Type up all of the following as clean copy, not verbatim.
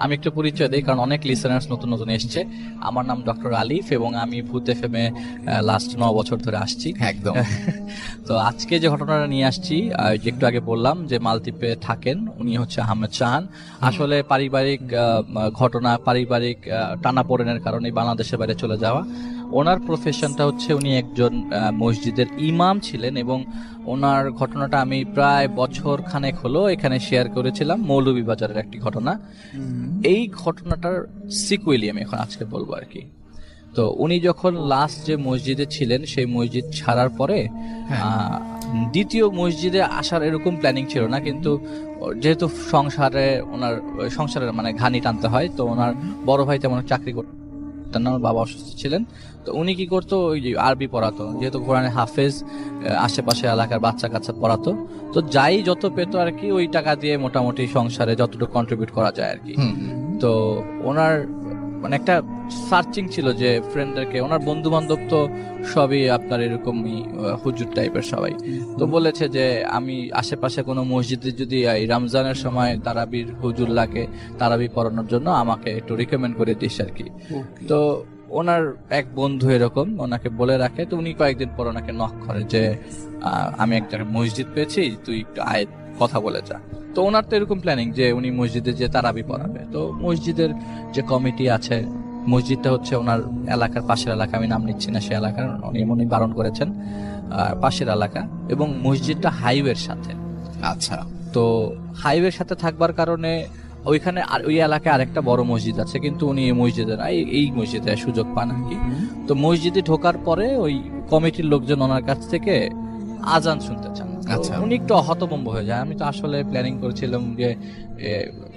আমি একটু পরিচয় দিই, কারণ অনেক লিসেনার্স নতুন নতুন এসছে। আমার নাম ডক্টর আলিফ এবং আমি ভূত এফএম এ লাস্ট 9 বছর ধরে আসছি। একদম। তো আজকে যে ঘটনাটা নিয়ে আসছি, যে একটু আগে বললাম যে মালদ্বীপে থাকেন, উনি হচ্ছে আহমেদ শাহান। আসলে পারিবারিক ঘটনা, পারিবারিক টানাপোড়েনের কারণে বাংলাদেশের বাইরে চলে যাওয়া। ওনার প্রফেশনটা হচ্ছে উনি একজন মসজিদের ইমাম ছিলেন এবং ওনার ঘটনাটা আমি প্রায় বছর খানেক হলো এখানে শেয়ার করেছিলাম, মৌলভীবাজারের একটি ঘটনা। এই ঘটনাটার সিকুয়েলি আমি এখন আজকে বলবো আর কি। তো উনি যখন লাস্ট যে মসজিদে ছিলেন সেই মসজিদ ছাড়ার পরে দ্বিতীয় মসজিদে আসার এরকম প্ল্যানিং ছিল না, কিন্তু যেহেতু সংসারের মানে ঘানি টানতে হয়, তো ওনার বড় ভাই তেমন চাকরি করতেন না, ওর বাবা অসুস্থ ছিলেন। তো উনি কি করতো, ওই যে আরবি পড়াতো, যেহেতু কোরআনে হাফেজ, আশেপাশে এলাকার বাচ্চা কাচ্চা পড়াতো। তো যাই যত পেতো আর কি, ওই টাকা দিয়ে মোটামুটি সংসারে যতটুকু কন্ট্রিবিউট করা যায় আর কি। তো ওনার মানে একটা সার্চিং ছিল যে ফ্রেন্ডদেরকে, ওনার বন্ধু বান্ধব তো সবই আপনার এরকমই হুজুর টাইপের সবাই। তো বলেছে যে আমি আশেপাশে কোনো মসজিদে যদি এই রমজানের সময় তারাবির হুজুর লাগে, তারাবি পড়ানোর জন্য আমাকে একটু রিকমেন্ড করে দিস আর কি। তো ওনার এক বন্ধু এরকম ওনাকে বলে রাখে। তো উনি কয়েকদিন পর ওনাকে নক করে যে আমি একটা মসজিদ পেয়েছি, তুই একটু আয়, কথা বলে যা। তো ওনার তো এরকম প্ল্যানিং যে উনি মসজিদে যে তারাবি পড়াবে। তো মসজিদের যে কমিটি আছে, মসজিদটা হচ্ছে ওনার এলাকার পাশের এলাকা, আমি নাম নিচ্ছি না সে এলাকার, উনি বারণ করেছেন, পাশের এলাকা, এবং মসজিদটা হাইওয়ের সাথে। আচ্ছা। তো হাইওয়ের সাথে থাকবার কারণে ওইখানে আর ওই এলাকায় আরেকটা বড় মসজিদ আছে, কিন্তু উনি এই মসজিদে না, এই মসজিদে সুযোগ পান আর কি। তো মসজিদে ঢোকার পরে ওই কমিটির লোকজন ওনার কাছ থেকে আজান শুনতে চান। আচ্ছা। উনি একটু হতভম্ব হয়ে যায়। আমি তো আসলে প্ল্যানিং করেছিলাম যে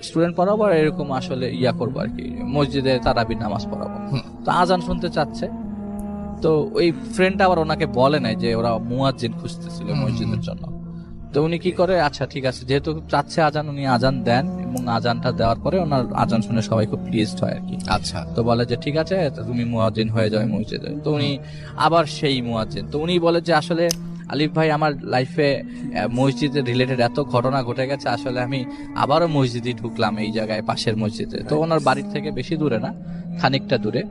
স্টুডেন্ট পড়াবো আর এরকম আসলে ইয়া করবো আর কি, মসজিদে তারাবির নামাজ পড়াবো। তো আজান শুনতে চাচ্ছে। তো ওই ফ্রেন্ডটা আবার ওনাকে বলে নাই যে ওরা মুয়াজ্জিন খুঁজতেছিল মসজিদের জন্য। তো উনি কি করে, আচ্ছা ঠিক আছে, যেহেতু চাচ্ছে আজান, উনি আজান দেন এবং আজানটা দেওয়ার পরে ওনার আজান শুনে সবাই খুব প্লিজড হয় আর কি। আচ্ছা। তো বলে যে ঠিক আছে, তুমি মুয়াজ্জিন হয়ে যাও মসজিদে। তো উনি আবার সেই মুয়াজ্জিন। তো উনি বলে যে আসলে আলিফ ভাই, আমার লাইফে মসজিদের রিলেটেড এত ঘটনা ঘটে গেছে, আসলে আমি আবারও মসজিদে ঢুকলাম এই জায়গায়, পাশের মসজিদে। তো ওনার বাড়ির থেকে বেশি দূরে না, খানিকটা দূরে।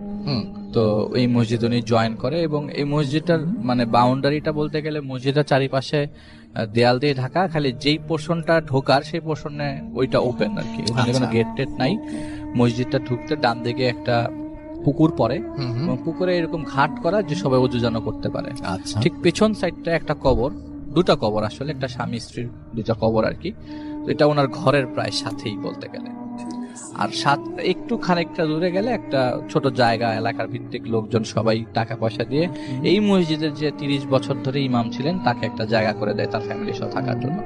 তো এই মসজিদ উনি জয়েন করে এবং এই মসজিদটার মানে বাউন্ডারিটা বলতে গেলে মসজিদের চারিপাশে দেয়াল দিয়ে ঢাকা, খালি যেই পোর্শনটা ঢোকার সেই পোর্শনে ওইটা ওপেন আর কি, ওখানে কোনো গেট টেট নাই। মসজিদটা ঢুকতে ডান দিকে একটা পুকুর পড়ে এবং পুকুরে এরকম ঘাট করা যে সবাই অজু যেন করতে পারে। ঠিক পেছন সাইডটা একটা কবর, দুটা কবর আসলে, একটা স্বামী স্ত্রীর দুটা কবর আর কি। তো এটা ওনার ঘরের প্রায় সাথেই বলতে গেলে। আর একটু খানিকটা দূরে গেলে একটা ছোট জায়গা, এলাকার ভিত্তিক লোকজন সবাই টাকা পয়সা দিয়ে এই মসজিদের যে 30 বছর ধরে ইমাম ছিলেন তাকে একটা জায়গা করে দেয় তার ফ্যামিলি সহ থাকার জন্য।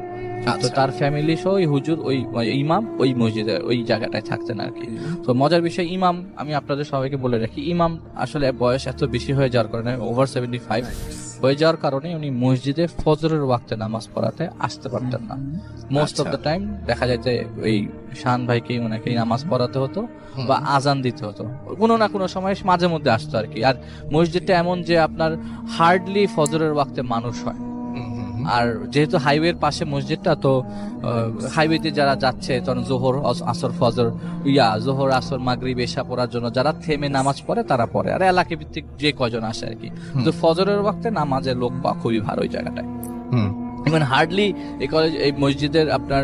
তো তার ফ্যামিলি সহ ওই হুজুর, ওই ইমাম ওই মসজিদে ওই জায়গাটায় থাকতেন আর কি। তো মজার বিষয়, ইমাম, আমি আপনাদের সবাইকে বলে রাখি, ইমাম আসলে বয়স এত বেশি হয়ে যাওয়ার কারণে, ওভার 75 হয়ে যাওয়ার কারণে উনি মসজিদে ফজরের ওয়াক্তে নামাজ পড়াতে আসতে পারতেন না। মোস্ট অফ দ্য টাইম দেখা যায় যে ওই শাহান ভাইকেই ওনাকে নামাজ পড়াতে হতো বা আজান দিতে হতো, কোনো না কোনো সময় মাঝে মধ্যে আসতো আর কি। আর মসজিদটা এমন যে আপনার হার্ডলি ফজরের ওয়াক্তে মানুষ হয়। আর যেহেতু হাইওয়ের পাশে মসজিদটা, তো হাইওয়েতে যারা যাচ্ছে তখন জোহর আসর ফজর জোহর আসর মাগরিব এশা পড়ার জন্য যারা থেমে নামাজ পড়ে তারা পড়ে, আর এলাকা ভিত্তিক যে কয়জন আসে আর কি। তো ফজরের ওয়াক্তে নামাজের লোক পাওয়া খুবই ভালো ওই জায়গাটায়। ইভেন হার্ডলি এই মসজিদের আপনার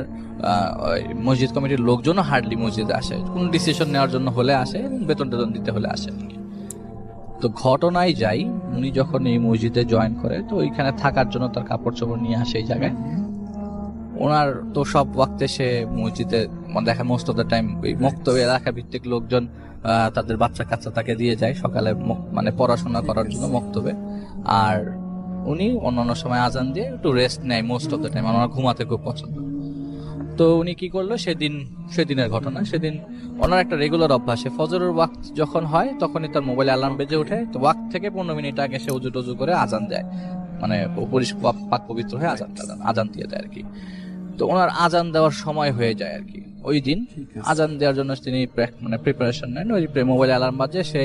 মসজিদ কমিটির লোকজনও হার্ডলি মসজিদে আসে, কোন ডিসিশন নেওয়ার জন্য হলে আসে, বেতন টেতন দিতে হলে আসে। তো ঘটনায় যাই, উনি যখন এই মসজিদে জয়েন করে, তো ওইখানে থাকার জন্য তার কাপড় চোপড় নিয়ে আসে এই জায়গায়। ওনার তো সব ওয়াক্তে সে মসজিদে দেখা, মোস্ট অফ দ্য টাইম ওই মক্তবে এলাকা ভিত্তিক লোকজন তাদের বাচ্চা কাচ্চা তাকে দিয়ে যায় সকালে, মানে পড়াশোনা করার জন্য মক্তবে। আর উনি অন্যান্য সময় আজান দিয়ে একটু রেস্ট নেয় মোস্ট অফ দ্য টাইম। ওনার ঘুমাতে খুব পছন্দ। তো উনি কি করলো, সেদিনের ঘটনা, সেদিন ওনার একটা রেগুলার অভ্যাসে ফজরের ওয়াক্ত যখন হয় তখনই তার মোবাইলে অ্যালার্ম বেজে ওঠে। তো ওয়াক্ত থেকে 15 মিনিট আগে সে উজু টজু করে আজান দেয়, মানে পাক পবিত্র হয়ে আজান দিয়ে দেয় আর কি। তো ওনার আজান দেওয়ার সময় হয়ে যায় আর কি। ওই দিন আজান দেওয়ার জন্য তিনি মানে প্রিপারেশন নেন। ওই মোবাইলে অ্যালার্ম বাজে, সে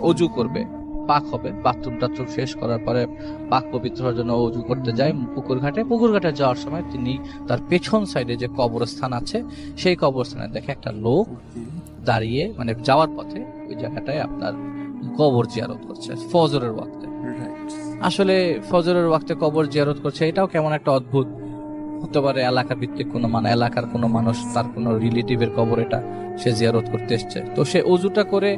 অজু করবে। পাক হবে, বাথরুম টাথরুম শেষ করার পরে পাক পবিত্র হওয়ার জন্য অজু করতে যায় পুকুর ঘাটে যাওয়ার সময় তিনি তার পেছন সাইডে যে কবরস্থান আছে সেই কবরস্থানে দেখে একটা লোক দাঁড়িয়ে, মানে যাওয়ার পথে ওই জায়গাটায় আপনার কবর জিয়ারত করছে ফজরের ওয়াক্তে। আসলে ফজরের ওয়াক্তে কবর জিয়ারত করছে, এটাও কেমন একটা অদ্ভুত। হতে পারে এলাকা ভিত্তিক কোনো এলাকার কোনো মানুষ, তার কোনো রিলেটিভের কবর এটা সে জিয়ারত করতে এসছে। তো সে অজুটা করে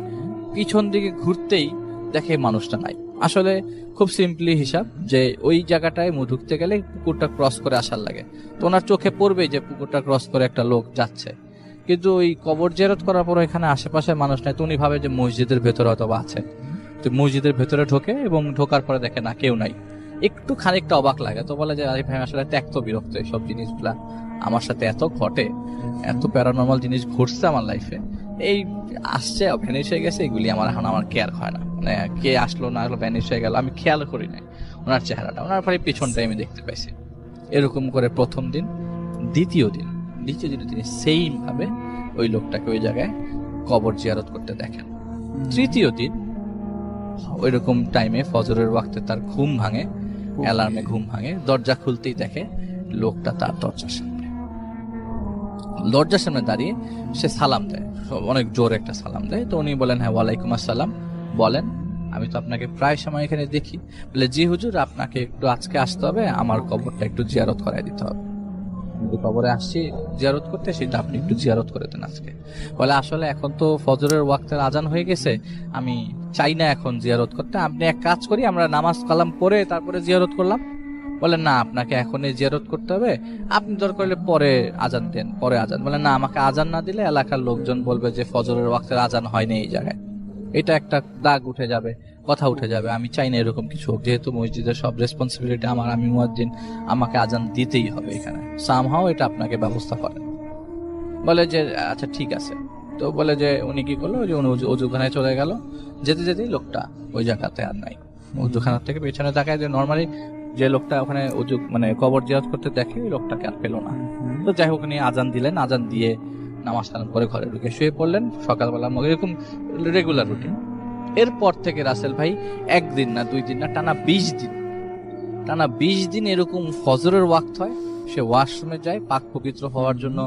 পিছন দিকে ঘুরতেই দেখে মানুষটা নাই। আসলে খুব সিম্পলি হিসাব যে ওই জায়গাটায় ঢুকতে গেলে পুকুরটা ক্রস করে আসার লাগে, তো ওনার চোখে পড়বে যে পুকুরটা ক্রস করে একটা লোক যাচ্ছে, কিন্তু ওই কবর জিয়ারত করার পর এখানে আশেপাশে মানুষ নাই। তো উনি ভাবে যে মসজিদের ভেতরে হয়তো আছে, তো মসজিদের ভেতরে ঢোকে এবং ঢোকার পরে দেখে না, কেউ নাই। একটু খানিকটা অবাক লাগে, তো বলে যে আরে ভাই আসলে ত্যাক্ত বিরক্ত এইসব জিনিসগুলা, আমার সাথে এত ঘটে, এত প্যারানর্মাল জিনিস ঘটছে আমার লাইফে, এই আসছে ভ্যানিশ হয়ে গেছে, এগুলি এখন আমার কেয়ার হয় না, মানে কে আসলো না আসলো ভ্যানিশ হয়ে গেল আমি খেয়াল করি নাই ওনার চেহারাটা, ওনার পরে পিছনটাই আমি দেখতে পাইছি। এরকম করে প্রথম দিন, দ্বিতীয় দিন তিনি সেম ভাবে ওই লোকটাকে ওই জায়গায় কবর জিয়ারত করতে দেখেন। তৃতীয় দিন ওইরকম টাইমে ফজরের ওয়াক্তে তার ঘুম ভাঙে, অ্যালার্মে ঘুম ভাঙে, দরজা খুলতেই দেখে লোকটা তার দরজার সামনে দাঁড়িয়ে সে সালাম দেয়, অনেক জোর একটা সালাম দেয়। তো উনি বলেন হ্যাঁ ওয়ালাইকুম আসসালাম, বলেন আমি তো আপনাকে প্রায় সময় এখানে দেখি। বলে জি হুজুর, আপনাকে একটু আজকে আসতে হবে, আমার কবরটা একটু জিয়ারত করাই দিতে হবে। আমি কবরে আসছি জিয়ারত করতে, সেটা আপনি একটু জিয়ারত করে দেন আজকে। বলে আসলে এখন তো ফজরের ওয়াক্তের আজান হয়ে গেছে, আমি চাই না এখন জিয়ারত করতে, আপনি এক কাজ করি আমরা নামাজ কালাম পরে তারপরে জিয়ারত করলাম। বলে না, আপনাকে এখনই জিয়ারত করতে হবে, আপনি দরকার হলে পরে আজান দেন, পরে আজান। বলে না, আমাকে আজান না দিলে এলাকার লোকজন বলবে যে ফজরের ওয়াক্তের আজান হয়নি এই জায়গায়, এটা একটা দাগ উঠে যাবে, কথা উঠে যাবে, আমি চাই না এরকম কিছু হোক। যেহেতু মসজিদের সব রেসপন্সিবিলিটি আমার, আমি মুয়াজ্জিন, আমাকে আজান দিতেই হবে এখানে, সামহাও এটা আপনাকে ব্যবস্থা করেন। বলে যে আচ্ছা ঠিক আছে। তো বলে যে উনি কি করলো, যে উনি অজুখানায় চলে গেল, যেতে যেতেই লোকটা ওই জায়গাতে আর নাই। অজুখানার থেকে পেছনে তাকায়, যে নর্মালি যে লোকটা ওখানে কবর জিয়ারত করতে দেখে, ওই লোকটাকে আর পেলো না। তো যাই হোক উনি আজান দিলেন, আজান দিয়ে নামাজ কালাম করে ঘরে ঢুকে শুয়ে পড়লেন। সকালবেলা এরকম রেগুলার রুটিন। এরপর থেকে রাসেল ভাই একদিন না, 2 দিন না, টানা 20 দিন এরকম ফজরের ওয়াক্ত হয়, সে ওয়াশরুমে যায়, পাক পবিত্র হওয়ার জন্য,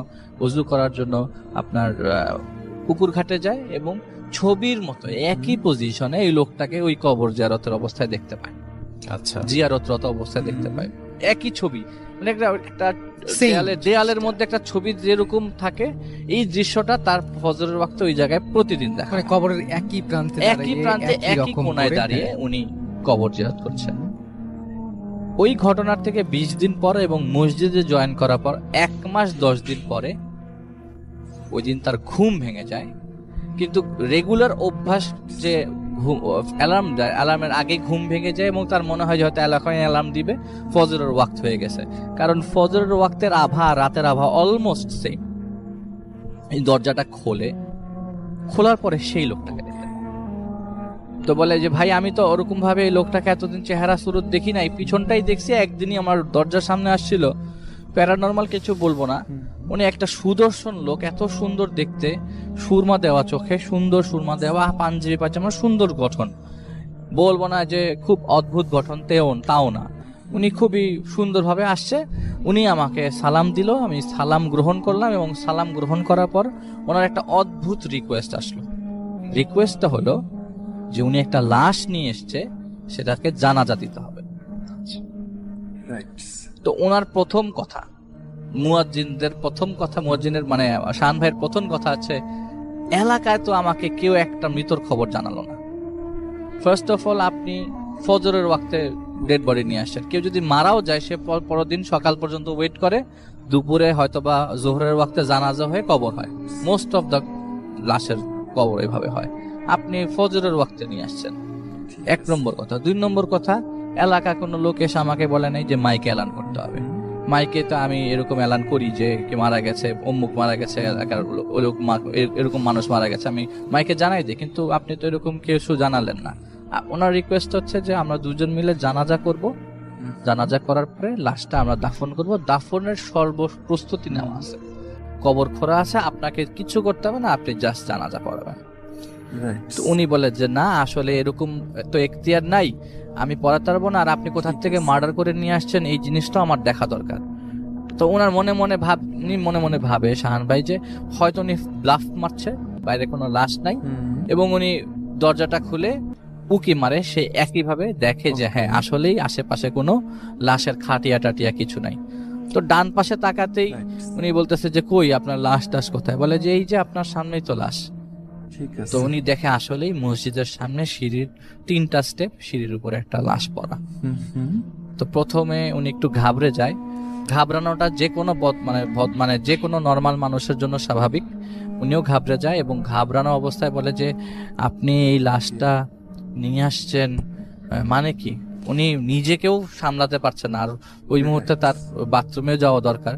ওযু করার জন্য আপনার পুকুর ঘাটে যায়, এবং ছবির মতো একই পজিশনে এই লোকটাকে ওই কবর জিয়ারতের অবস্থায় দেখতে পায়। আচ্ছা, জিয়ারতরত অবস্থায় দেখতে পায়, একই ছবি, মানে একটা দেয়ালের মধ্যে একটা ছবি যেরকম থাকে, এই দৃশ্যটা তার ফজরের ওয়াক্তে ওই জায়গায় প্রতিদিন দেখা, মানে কবরের একই প্রান্তে একই কোণায় দাঁড়িয়ে উনি কবর জিয়ারত করছেন। ওই ঘটনার থেকে 20 দিন পর এবং মসজিদে জয়েন করার পর 1 মাস 10 দিন পরে ওই দিন তার ঘুম ভেঙে যায়। কিন্তু রেগুলার অভ্যাস যে অ্যালার্ম দেয়, অ্যালার্মের আগে ঘুম ভেঙে যায় এবং তার মনে হয় যে হয়তো এলাকায় অ্যালার্ম দিবে, ফজরের ওয়াক্ত হয়ে গেছে। কারণ ফজরের ওয়াক্তের আভা রাতের আভা অলমোস্ট সেম। এই দরজাটা খোলার পরে সেই লোকটাকে দেখতে, তো বলে যে ভাই আমি তো ওরকম ভাবে এই লোকটাকে এতদিন চেহারা সুরত দেখি নাই, পিছনটাই দেখছি, একদিনই আমার দরজার সামনে আসছিল। প্যারানর্মাল কিছু বলবো না, উনি একটা সুদর্শন লোক, এত সুন্দর দেখতে, সুরমা দেওয়া চোখে, সুন্দর সুরমা দেওয়া পাঞ্জাবি পায়জামা, সুন্দর গঠন, বলবো না যে খুব অদ্ভুত গঠন তাও না, উনি খুবই সুন্দরভাবে আসছে। উনি আমাকে সালাম দিল, আমি সালাম গ্রহণ করলাম, এবং সালাম গ্রহণ করার পর ওনার একটা অদ্ভুত রিকোয়েস্ট আসলো। রিকোয়েস্টটা হলো যে উনি একটা লাশ নিয়ে এসছে, সেটাকে জানাজা দিতে হবে। তো ওনার প্রথম কথা, মুয়াজ্জিনের মানে শান ভাইয়ের প্রথম কথা আছে, এলাকায় তো আমাকে কেউ একটা মৃতর খবর জানালো না। ফার্স্ট অফ অল আপনি ফজরের ওয়াক্তে ডেড বডি নিয়ে আসছেন, কেউ যদি মারাও যায় সে পরদিন সকাল পর্যন্ত ওয়েট করে, দুপুরে হয়তোবা জোহরের ওয়াক্তে জানাজা হয়ে কবর হয়, মোস্ট অফ দ্য লাশের কবর এইভাবে হয়, আপনি ফজরের ওয়াক্তে নিয়ে আসছেন, 1 নম্বর কথা। 2 নম্বর কথা, এলাকা কোনো লোক এসে আমাকে বলে নাই যে মাইকে এলান করতে হবে। মাইকে তো আমি এরকম এলান করি যে কে মারা গেছে, অমুক মারা গেছে, এলাকার এরকম মানুষ মারা গেছে, আমি মাইকে জানাই দিই, কিন্তু আপনি তো এরকম কিছু জানালেন না। ওনার রিকোয়েস্ট হচ্ছে যে আমরা 2জন মিলে জানাজা করব, জানাজা করার পরে লাশটা আমরা দাফন করব, দাফনের সর্ব প্রস্তুতি নেওয়া আছে, কবর খোঁড়া আছে, আপনাকে কিছু করতে হবে না, আপনি জাস্ট জানাজা পড়াবেন। তো উনি বলে যে না আসলে এরকম তো এখতিয়ার নাই, আমি পড়াতে পারবো না, আর আপনি কোথা থেকে মার্ডার করে নিয়ে আসছেন এই জিনিসটা আমার দেখা দরকার। তো ওনার উনি মনে মনে ভাবে শাহান ভাই যে হয়তো উনি ব্লাফ মারছে, বাইরে কোনো লাশ নাই, এবং উনি দরজাটা খুলে উকি মারে, সে একইভাবে দেখে যে হ্যাঁ আসলেই আশেপাশে কোনো লাশের খাটিয়া টাটিয়া কিছু নাই। তো ডান পাশে তাকাতেই উনি বলতেছে যে কই আপনার লাশ টাশ কোথায়? বলে যে এই যে আপনার সামনেই তো লাশ। তো উনি দেখে আসলেই মসজিদের সামনে সিঁড়ির 3টা স্টেপ, সিঁড়ির উপরে একটা লাশ পড়া। তো প্রথমে উনি একটু ঘাবড়ে যায়। ঘাবড়ানোটা যে কোনো মানে যে কোনো নর্মাল মানুষের জন্য স্বাভাবিক। উনিও ঘাবড়ে যায় এবং ঘাবড়ানো অবস্থায় বলে যে আপনি এই লাশটা নিয়ে আসছেন মানে কি? উনি নিজেকেও সামলাতে পারছেন না, আর ওই মুহূর্তে তার বাথরুমে যাওয়া দরকার।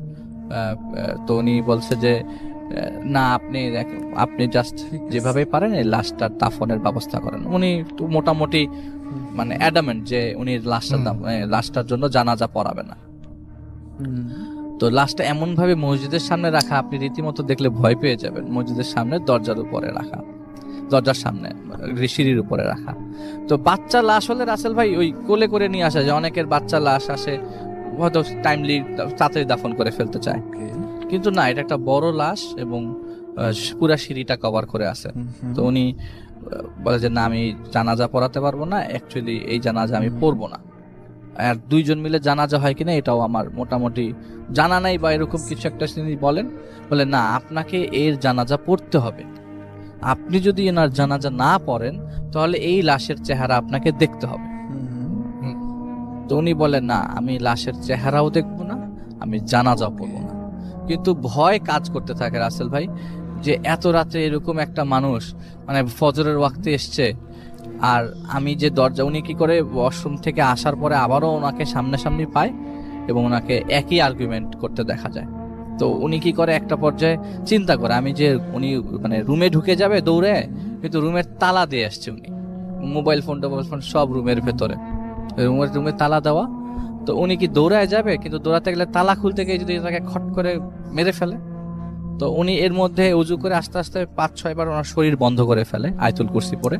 তো উনি বলছে যে না আপনি জাস্ট যেভাবে পারেন এই লাশটার দাফনের ব্যবস্থা করেন। উনি তো মোটামুটি মানে অ্যাডামেন্ট যে উনি লাশটার জন্য জানাজা পড়াবে না। তো লাশটা এমন ভাবে মসজিদের সামনে রাখা, আপনি রীতিমতো দেখলে ভয় পেয়ে যাবেন। মসজিদের সামনে দরজার উপরে রাখা, দরজার সামনে সিঁড়ির উপরে রাখা। তো বাচ্চা লাশ হলে রাসেল ভাই ওই কোলে করে নিয়ে আসা যায়, অনেকের বাচ্চা লাশ আসে হয়তো টাইমলি তাড়াতাড়ি দাফন করে ফেলতে চায়, কিন্তু না, এটা একটা বড় লাশ এবং পুরা সিঁড়িটা কভার করে আছে। তো উনি বলে যে না আমি জানাজা পড়াতে পারবো না, অ্যাকচুয়ালি এই জানাজা আমি পড়বো না। আর 2 জন মিলে জানাজা হয় কিনা এটাও আমার মোটামুটি জানা নাই, বা এরকম কিছু একটা তিনি বলে না আপনাকে এর জানাজা পড়তে হবে, আপনি যদি এনার জানাজা না পড়েন তাহলে এই লাশের চেহারা আপনাকে দেখতে হবে। তো উনি বলেন না আমি লাশের চেহারাও দেখবো না, আমি জানাজাও পড়বো না। কিন্তু ভয় কাজ করতে থাকে রাসেল ভাই, যে এত রাতে এরকম একটা মানুষ মানে ফজরের ওয়াক্তে এসছে, আর আমি যে দরজা, উনি কি করে ওয়াশরুম থেকে আসার পরে আবারও ওনাকে সামনাসামনি পায় এবং ওনাকে একই আর্গুমেন্ট করতে দেখা যায়। তো উনি কি করে একটা পর্যায়ে চিন্তা করে আমি যে উনি মানে রুমে ঢুকে যাবে দৌড়ে, কিন্তু রুমের তালা দিয়ে আসছে উনি, মোবাইল ফোন সব রুমের ভেতরে, রুমে তালা দেওয়া। তো উনি কি দৌড়ায় যাবে, কিন্তু দৌড়াতে গেলে তালা খুলতে গিয়ে যদি তাকে খট করে মেরে ফেলে। তো উনি এর মধ্যে উজু করে আস্তে আস্তে 5-6 বার ওনার শরীর বন্ধ করে ফেলে আয়াতুল কুরসি পড়ে,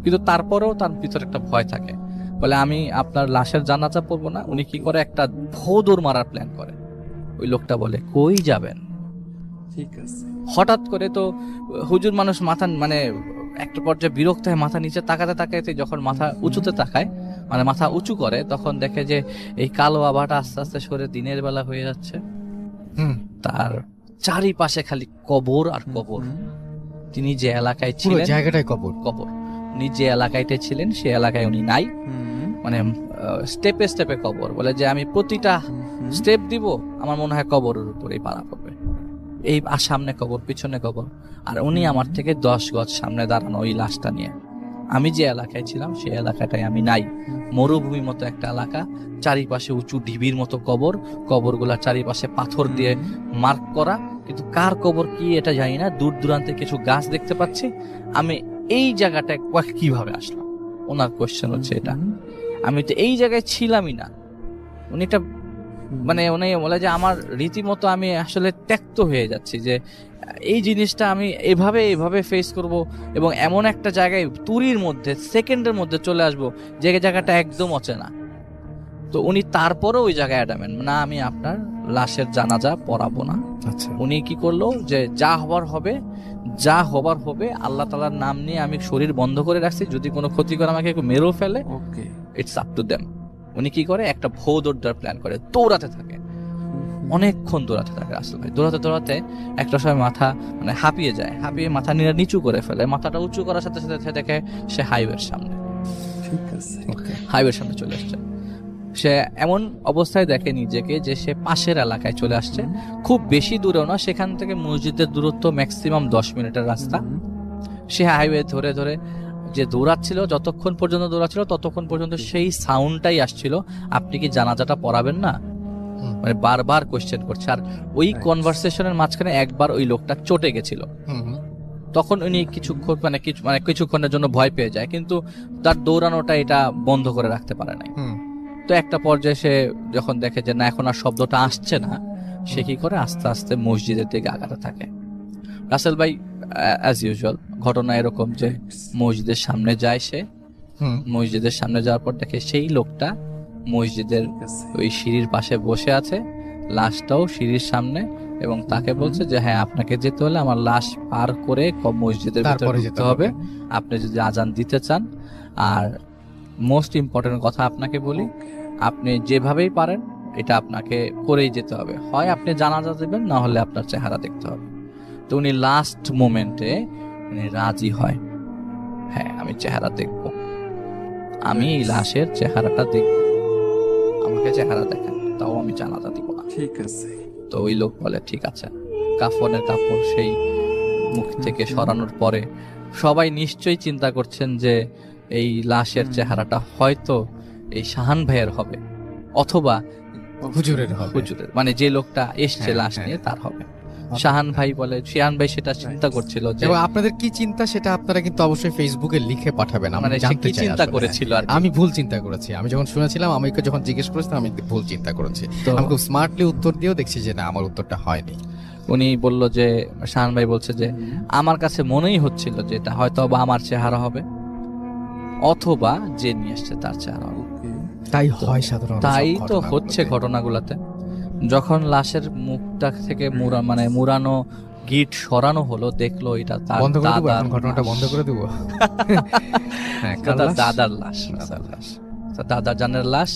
কিন্তু তারপরেও তার ভিতরে একটা ভয় থাকে। বলে আমি আপনার লাশের জানাজা পড়বো না। উনি কি করে একটা দৌড় মারার প্ল্যান করে। ওই লোকটা বলে কই যাবেন? ঠিক আছে। হঠাৎ করে তো হুজুর মানুষ মাথা মানে একটা পর্যায়ে বিরক্ত হয়ে মাথা নিচে তাকাতে যখন মাথা উঁচুতে তাকায়, মানে মাথা উঁচু করে, তখন দেখে যে এই কালো আভাটা আস্তে আস্তে সরে দিনের বেলা হয়ে যাচ্ছে। তার চারিপাশে খালি কবর আর কবর। তিনি যে এলাকায় ছিলেন জায়গাটাই কবর। উনি যে এলাকাতে ছিলেন সে এলাকায় উনি নাই, মানে স্টেপে স্টেপে কবর। বলে যে আমি প্রতিটা স্টেপ দিব আমার মনে হয় কবরের উপরেই পাড়া পড়বে, এই সামনে কবর পিছনে কবর। আর উনি আমার থেকে 10 গজ সামনে দাঁড়ানো ওই লাশটা নিয়ে। আমি যে এলাকায় ছিলাম সেই এলাকাটায় আমি নাই, মরুভূমির মতো একটা এলাকা, চারিপাশে উঁচু ঢিবির মতো কবর, কবরগুলা চারিপাশে পাথর দিয়ে মার্ক করা, কিন্তু কার কবর কি এটা জানি না। দূর দূরান্তে কিছু গাছ দেখতে পাচ্ছি। আমি এই জায়গাটায় কিভাবে আসলাম? ওনার কোয়েশ্চেন হচ্ছে এটা, আমি তো এই জায়গায় ছিলামই না। উনি একটা মানে উনি বলে যে আমার রীতিমতো আমি আসলে ত্যক্ত হয়ে যাচ্ছি যে এই জিনিসটা আমি এভাবে ফেস করব, এবং এমন একটা জায়গায় তুরির মধ্যে সেকেন্ডের মধ্যে চলে আসবো যে জায়গাটা একদম অচেনা। তো উনি তারপরেও ওই জায়গায় অ্যাডামেন্ট, না আমি আপনার লাশের জানাজা পড়াবো না। আচ্ছা, উনি কি করলো যে যা হবার হবে, আল্লাহ তাআলার নাম নিয়ে আমি শরীর বন্ধ করে রাখছি, যদি কোনো ক্ষতি করে আমাকে মেরেও ফেলে, ইটস আপ টু দেম। উনি কি করে একটা দৌড়ার প্ল্যান করে, দৌড়াতে থাকে, অনেকক্ষণ দৌড়াতে থাকে রাসেল ভাই। দৌড়াতে একটা সময় মাথা মানে হাঁপিয়ে যায়, মাথা নিচু করে ফেলে। মাথাটা উঁচু করার সাথে সাথে দেখে সে হাইওয়ের সামনে। ঠিক আছে, হাইওয়ের সামনে চলে আসছে। সে এমন অবস্থায় দেখে নিজেকে যে সে পাশের এলাকায় চলে আসছে, খুব বেশি দূরেও না, সেখান থেকে মসজিদের দূরত্ব ম্যাক্সিমাম 10 মিনিটের রাস্তা। সে হাইওয়ে ধরে যে দৌড়াচ্ছিল, যতক্ষণ পর্যন্ত দৌড়াচ্ছিল ততক্ষণ পর্যন্ত সেই সাউন্ডটাই আসছিল, আপনি কি জানাজাটা পড়াবেন না? মানে বারবার কোশ্চেন করছে। আর ওই কনভারসেশনের মাঝখানে একবার ওই লোকটা চটে গেছিল, তখন উনি কিছুক্ষণের জন্য ভয় পেয়ে যায়, কিন্তু তার দৌড়ানোটা এটা বন্ধ করে রাখতে পারে নাই। তো একটা পর্যায়ে সে যখন দেখে যে না এখন আর শব্দটা আসছে না, সে কি করে আস্তে আস্তে মসজিদের দিকে আগাতে থাকে। রাসেল ভাই অ্যাজ ইউজুয়াল ঘটনা এরকম যে মসজিদের সামনে যায় সে, মসজিদের সামনে যাওয়ার পর দেখে সেই লোকটা মসজিদের ওই সিঁড়ির পাশে বসে আছে, লাশটাও সিঁড়ির সামনে, এবং তাকে বলছে যে হ্যাঁ আপনাকে যেতে হলে আমার লাশ পার করে মসজিদের ভিতরে যেতে হবে আপনি যদি আজান দিতে চান। আর মোস্ট ইম্পর্টেন্ট কথা আপনাকে বলি, আপনি যেভাবেই পারেন এটা আপনাকে করেই যেতে হবে, হয় আপনি জানাজা দেবেন না হলে আপনার চেহারা দেখতে হবে। তো উনি লাস্ট মোমেন্টে উনি রাজি হয়, হ্যাঁ আমি চেহারা দেখব, আমি এই লাশের চেহারাটা দেখব, আমাকে চেহারা দেখেন, তাও আমি জানাজা দিব না। ঠিক আছে। তো ওই লোক বলে ঠিক আছে। কাফনের কাপড় সেই মুখ থেকে সরানোর পরে সবাই নিশ্চয়ই চিন্তা করছেন যে এই লাশের চেহারাটা হয়তো এই শাহান ভাইয়ের হবে অথবা হুজুরের হবে, হুজুরের মানে যে লোকটা এসছে লাশ নিয়ে তার হবে। শাহান ভাই বলে, শাহান ভাই সেটা চিন্তা করছিল যে, এবং আপনাদের কি চিন্তা সেটা আপনারা কিন্তু অবশ্যই ফেসবুকে লিখে পাঠাবেন, আমি মানে সে জানতে কি চাই চিন্তা আসলে। করেছিল আর কি। আমি ভুল চিন্তা করেছি, আমি যখন শুনেছিলাম আমাকে যখন জিজ্ঞেস করেছিলাম আমি ভুল চিন্তা করেছি, তো আমি খুব স্মার্টলি উত্তর দিয়েও দেখছি যে না আমার উত্তরটা হয়নি। উনি বলল যে, শাহান ভাই বলছে যে আমার কাছে মনেই হচ্ছিল যে এটা হয়তো বা আমার চেহারা হবে অথবা যে নিয়ে এসছে তার চেহারা হবে। তাই হয় সাধারণত, তাই সব তো ঘটনাগুলোতে। হচ্ছে ঘটনাগুলোতে। যখন লাশের মুখটা থেকে মুড়ানো গিট সরানো হলো, দেখলো এটা তার বন্ধ করে দেবো দাদার এখন, ঘটনাটা লাশ। বন্ধ করে দেবো। হ্যাঁ, এটা কার তার লাশ? দাদার লাশ, তার দাদা জানের লাশ।